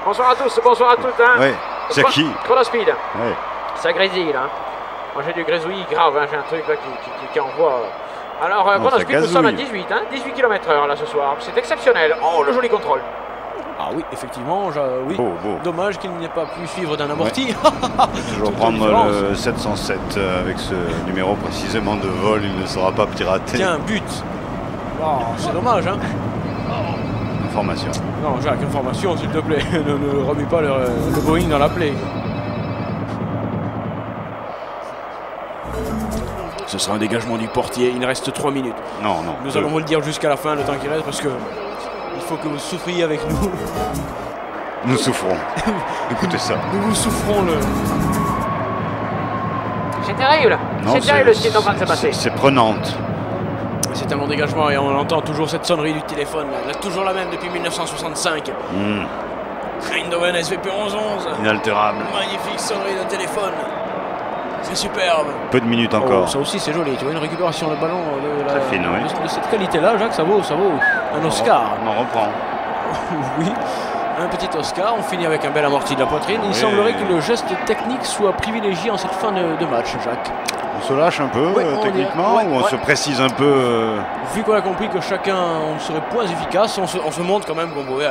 Speaker 3: Bonsoir à tous, bonsoir à toutes. Hein.
Speaker 2: Oui, Jackie.
Speaker 3: Chronospeed.
Speaker 2: Oui.
Speaker 3: Ça grésille là. Moi j'ai du grésouillis grave, hein. J'ai un truc là qui envoie. Alors, Chronospeed, nous sommes à 18, hein. 18 km/h là ce soir. C'est exceptionnel. Oh, le joli contrôle.
Speaker 1: Ah oui, effectivement, oui.
Speaker 2: Beau.
Speaker 1: Dommage qu'il n'ait pas pu suivre d'un amorti.
Speaker 2: Toujours prendre le 707 avec ce numéro précisément de vol, il ne sera pas piraté.
Speaker 1: Tiens, but. Oh, c'est dommage, hein.
Speaker 2: Information.
Speaker 1: Non, Jacques, information, s'il te plaît. ne remue pas le Boeing dans la plaie. Ce sera un dégagement du portier. Il reste 3 minutes.
Speaker 2: Non.
Speaker 1: Nous allons vous le dire jusqu'à la fin, le temps qu'il reste, parce que il faut que vous souffriez avec nous.
Speaker 2: Nous souffrons. Écoutez ça.
Speaker 1: Nous vous souffrons le...
Speaker 3: C'est terrible. C'est terrible ce qui est en train de se passer.
Speaker 2: C'est prenante.
Speaker 1: C'est un long dégagement et on entend toujours cette sonnerie du téléphone. Là, toujours la même depuis 1965. Eindhoven SVP 1111.
Speaker 2: Inaltérable.
Speaker 1: Magnifique sonnerie de téléphone. C'est superbe.
Speaker 2: Peu de minutes encore.
Speaker 1: Ça aussi c'est joli. Tu vois une récupération de ballon
Speaker 2: très fine,
Speaker 1: de cette qualité-là, Jacques, ça vaut un Oscar.
Speaker 2: On en reprend.
Speaker 1: Oui. Un petit Oscar, on finit avec un bel amorti de la poitrine. Il semblerait que le geste technique soit privilégié en cette fin de match, Jacques.
Speaker 2: On se lâche un peu techniquement ou on se précise un peu
Speaker 1: Vu qu'on a compris que chacun on serait moins efficace, on se montre quand même qu'on pouvait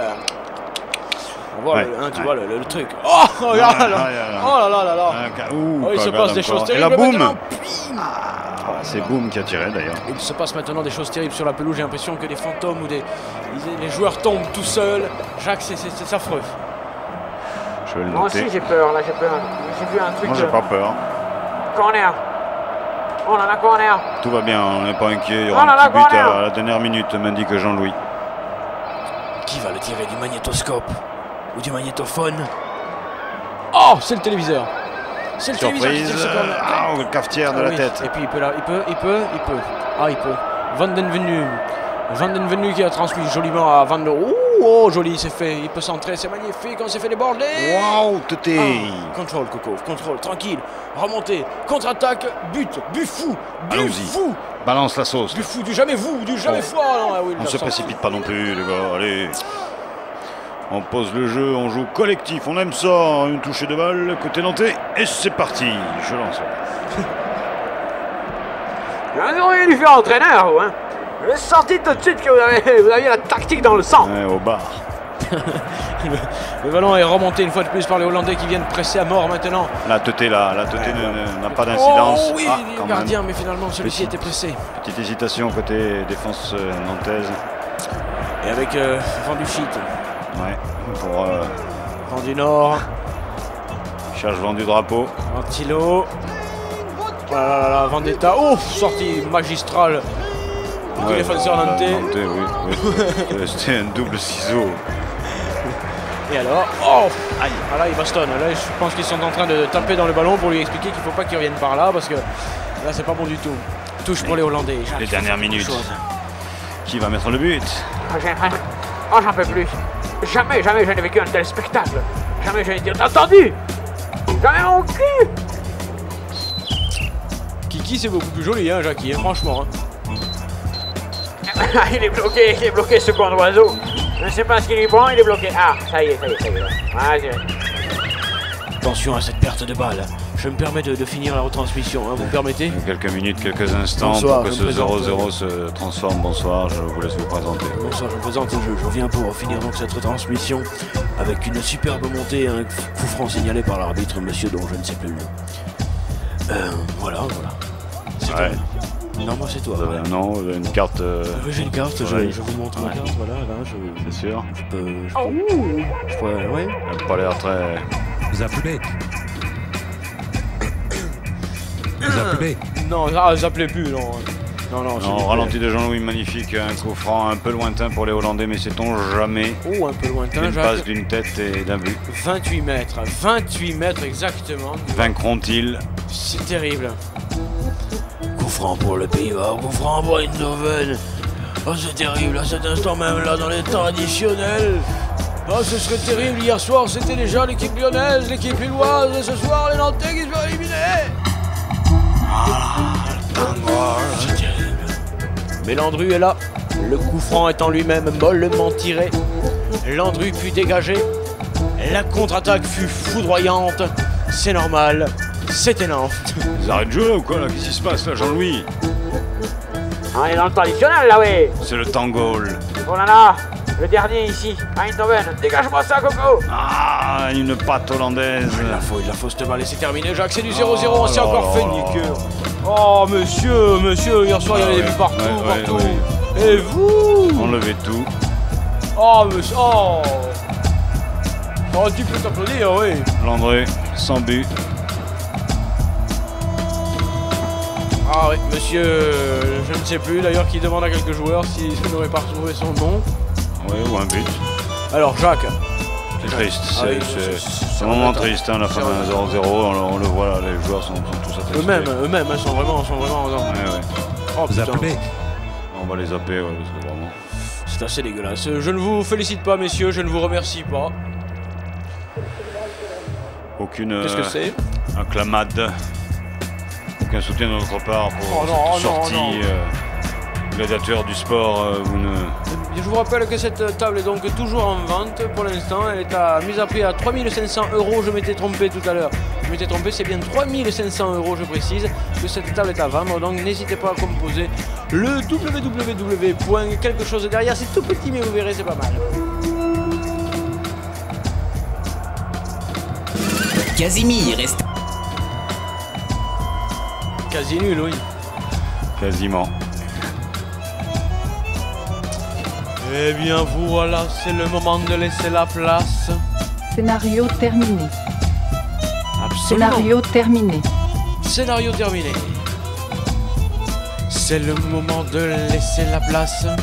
Speaker 1: On voit tu vois le truc. Oh, regarde là. Oh là là là là. Oh, il se passe des choses terribles.
Speaker 2: Et la boum.
Speaker 1: C'est
Speaker 2: Boum qui a tiré d'ailleurs.
Speaker 1: Il se passe maintenant des choses terribles sur la pelouse. J'ai l'impression que des fantômes ou les joueurs tombent tout seuls. Jacques, c'est affreux.
Speaker 2: Je vais le noter.
Speaker 3: Moi aussi j'ai peur, là j'ai peur. J'ai vu un truc.
Speaker 2: Moi j'ai pas peur.
Speaker 3: Corner. Oh là là, corner.
Speaker 2: Tout va bien, on n'est pas inquiet. Il y aura un petit but à la dernière minute, m'indique Jean-Louis.
Speaker 1: Qui va le tirer du magnétoscope ou du magnétophone? Oh, c'est le téléviseur. C'est le téléviseur qui tire ce corner.
Speaker 2: Ah, le cafetière de la tête.
Speaker 1: Et puis il peut là, il peut. Ah, il peut. Vandenvenu qui a transmis joliment à Van der... Oh, joli, c'est fait. Il peut centrer, c'est magnifique. On s'est fait déborder.
Speaker 2: Waouh, Tété.
Speaker 1: Contrôle, Coco, contrôle, tranquille. Remontée, contre-attaque, but fou. Fou.
Speaker 2: Balance la sauce.
Speaker 1: Du fou, du jamais foi. Non, oui,
Speaker 2: on se précipite pas non plus, les gars. Allez. On pose le jeu, on joue collectif. On aime ça. Une touchée de balle, côté nantais. Et c'est parti. Je lance.
Speaker 3: Vous auriez dû faire entraîneur, vous, hein. J'ai senti tout de suite que vous aviez la tactique dans le sang.
Speaker 2: Ouais, au bar.
Speaker 1: Le ballon est remonté une fois de plus par les Hollandais qui viennent presser à mort maintenant.
Speaker 2: La Tété n'a pas d'incidence.
Speaker 1: Oh oui, le gardien, mais finalement celui-ci était pressé.
Speaker 2: Petite hésitation côté défense nantaise.
Speaker 1: Et avec Vendu Shit.
Speaker 2: Ouais, pour
Speaker 1: Vendu Nord.
Speaker 2: Cherche Vendu Drapeau.
Speaker 1: Antilo. Voilà, Vendetta. Ouf, sortie magistrale.
Speaker 2: Ouais,
Speaker 1: défenseur nantais.
Speaker 2: Oui. C'était un double ciseau.
Speaker 1: Et alors, oh, aïe, là il bastonne. Là je pense qu'ils sont en train de taper dans le ballon pour lui expliquer qu'il ne faut pas qu'il revienne par là parce que là c'est pas bon du tout. Touche pour les Hollandais.
Speaker 2: Les dernières minutes. Qui va mettre le but?
Speaker 3: Oh, j'en peux plus. Jamais je n'ai vécu un tel spectacle. Jamais je n'ai entendu. Jamais mon cul.
Speaker 1: Kiki c'est beaucoup plus joli, hein, Jackie, hein, franchement. Hein.
Speaker 3: Il est bloqué ce con d'oiseau. Je ne sais pas ce qu'il lui prend, il est bloqué. Ah, ça y est.
Speaker 1: Attention à cette perte de balle. Je me permets de finir la retransmission, hein, vous me permettez?
Speaker 2: Quelques minutes, quelques instants pour que ce 0-0 se transforme. Bonsoir, je vous laisse vous présenter.
Speaker 1: Bonsoir, je me présente, je reviens pour finir donc cette retransmission avec une superbe montée, un coup franc signalé par l'arbitre, monsieur dont je ne sais plus le nom. Voilà. C'est toi. Non, moi c'est toi.
Speaker 2: Non, une carte.
Speaker 1: Oui, j'ai une carte, je vous montre ma carte, voilà, là,
Speaker 2: c'est sûr.
Speaker 1: Je peux, ouais.
Speaker 2: Elle n'a pas l'air très.
Speaker 11: Zappelé.
Speaker 1: Non, zappelez plus, non.
Speaker 2: Non, ralenti de Jean-Louis, magnifique, un coup franc un peu lointain pour les Hollandais, mais sait-on jamais.
Speaker 1: Oh, un peu lointain,
Speaker 2: une passe d'une tête et d'un but.
Speaker 1: 28 mètres exactement.
Speaker 2: Vaincront-ils?
Speaker 1: C'est terrible. Coup franc pour le Pays-Bas, coup franc pour Eindhoven. Oh, c'est terrible, à cet instant même, là, dans les temps additionnels. Oh, ce serait terrible, hier soir, c'était déjà l'équipe lyonnaise, l'équipe lilloise, et ce soir, les Nantais qui se font éliminer. C'est terrible. Mais Landru est là, le coup franc étant lui-même mollement tiré. Landru put dégager. La contre-attaque fut foudroyante. C'est normal, c'était Nantes.
Speaker 2: Ils arrêtent de jouer là ou quoi là? Qu'est-ce qui se passe là, Jean-Louis?
Speaker 3: On est dans le traditionnel là, oui.
Speaker 2: C'est le Tangol.
Speaker 3: Oh là là, le dernier ici, à Eindhoven. Dégage-moi ça, Coco.
Speaker 2: Ah, une patte hollandaise.
Speaker 1: Il la faut cette balle et c'est terminé. Jacques, c'est du 0-0, on s'est encore fait niquer. Oh, monsieur, hier soir il y avait des buts partout.
Speaker 2: Oui.
Speaker 1: Et vous?
Speaker 2: Enlevez tout.
Speaker 1: Oh, monsieur, oh. Oh, tu peux t'applaudir, oui.
Speaker 2: Landré, sans but.
Speaker 1: Ah oui, monsieur, je ne sais plus d'ailleurs qui demande à quelques joueurs s'il n'aurait pas retrouvé son nom.
Speaker 2: Oui, ou un but.
Speaker 1: Alors, Jacques.
Speaker 2: C'est triste, c'est un moment triste, hein, la fin d'un 0-0, on le voit là, les joueurs sont tous attristés.
Speaker 1: Eux-mêmes, sont vraiment
Speaker 2: ouais.
Speaker 1: Oh putain.
Speaker 2: On va les zapper, ouais, parce que vraiment.
Speaker 1: C'est assez dégueulasse. Je ne vous félicite pas, messieurs, je ne vous remercie pas.
Speaker 2: Aucune
Speaker 1: Qu'est-ce que c'est?
Speaker 2: acclamade. Aucun soutien de notre part pour cette sortie. Gladiateur du sport, vous ne...
Speaker 1: Je vous rappelle que cette table est donc toujours en vente pour l'instant. Elle est mise à prix à 3500 €. Je m'étais trompé tout à l'heure. C'est bien 3500 €, je précise, que cette table est à vendre. Donc n'hésitez pas à composer le www. Quelque chose derrière. C'est tout petit, mais vous verrez, c'est pas mal.
Speaker 11: Casimir est...
Speaker 1: Quasi nul, oui.
Speaker 2: Quasiment.
Speaker 1: Eh bien voilà, c'est le moment de laisser la place.
Speaker 12: Scénario terminé.
Speaker 1: Absolument.
Speaker 12: Scénario terminé.
Speaker 1: Scénario terminé. C'est le moment de laisser la place.
Speaker 2: Ouais,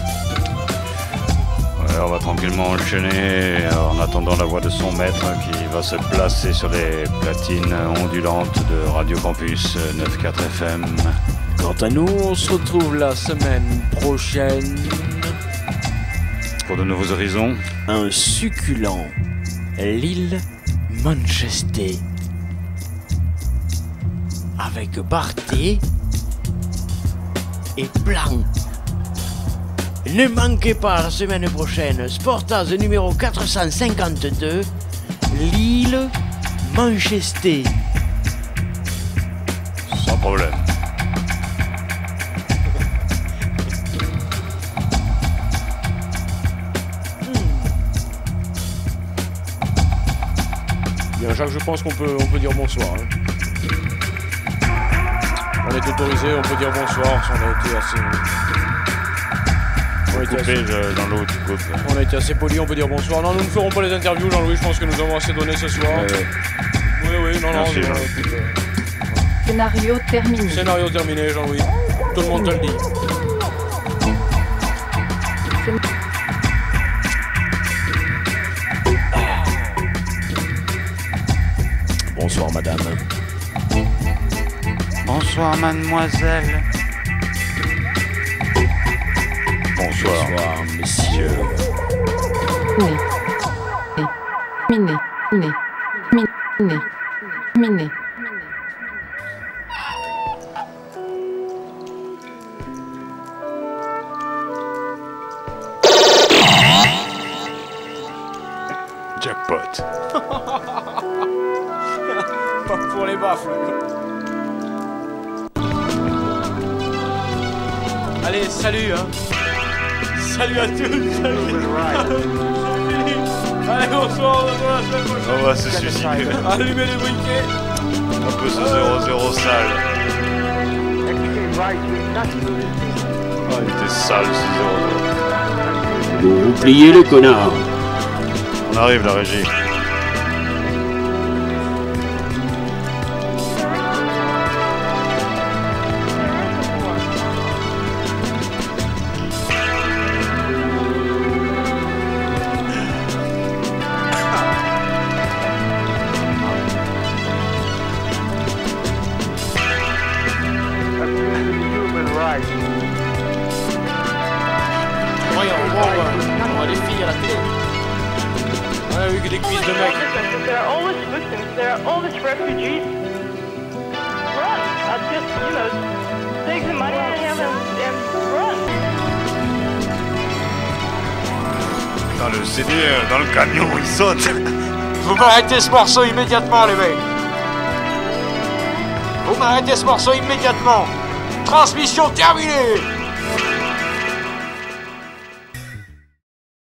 Speaker 2: on va tranquillement enchaîner en attendant la voix de son maître qui va se placer sur les platines ondulantes de Radio Campus 94 FM.
Speaker 1: Quant à nous, on se retrouve la semaine prochaine.
Speaker 2: Pour de nouveaux horizons.
Speaker 1: Un succulent Lille Manchester. Avec Barthé et Blanc. Ne manquez pas la semaine prochaine, Sportaz numéro 452, Lille Manchester.
Speaker 2: Sans problème.
Speaker 1: Bien, Jacques, je pense qu'on peut dire bonsoir. Hein. On est autorisé, on peut dire bonsoir, on a été assez...
Speaker 2: Dans l'eau, tu coupes.
Speaker 1: On a été assez polis, on peut dire bonsoir. Non, nous ne ferons pas les interviews, Jean-Louis, je pense que nous avons assez donné ce soir. Oui, non,
Speaker 2: merci,
Speaker 1: écoute,
Speaker 12: Scénario terminé.
Speaker 1: Scénario terminé, Jean-Louis. Tout le monde te le dit. Bonsoir, madame.
Speaker 2: Bonsoir, mademoiselle.
Speaker 1: Bonsoir, messieurs.
Speaker 12: Miné.
Speaker 2: Jackpot.
Speaker 1: Pas pour les baffes. Allez, salut, hein. Salut à tous. Allez, bonsoir,
Speaker 2: on va se suicider.
Speaker 1: Allumez les briquets.
Speaker 2: Un peu ce 0-0 sale. Oh, il était sale ce 0-0.
Speaker 10: Vous pliez le connard.
Speaker 2: On arrive, la régie.
Speaker 1: On va les filles à la télé. Ouais, oui, que des cuisses de mecs.
Speaker 8: There are always victims, there are always refugees. Run! Just, take the money and have and run!
Speaker 2: Putain, le CD dans le camion, il saute.
Speaker 3: Vous m'arrêtez ce morceau immédiatement, les mecs. Vous m'arrêtez ce morceau immédiatement. Transmission terminée.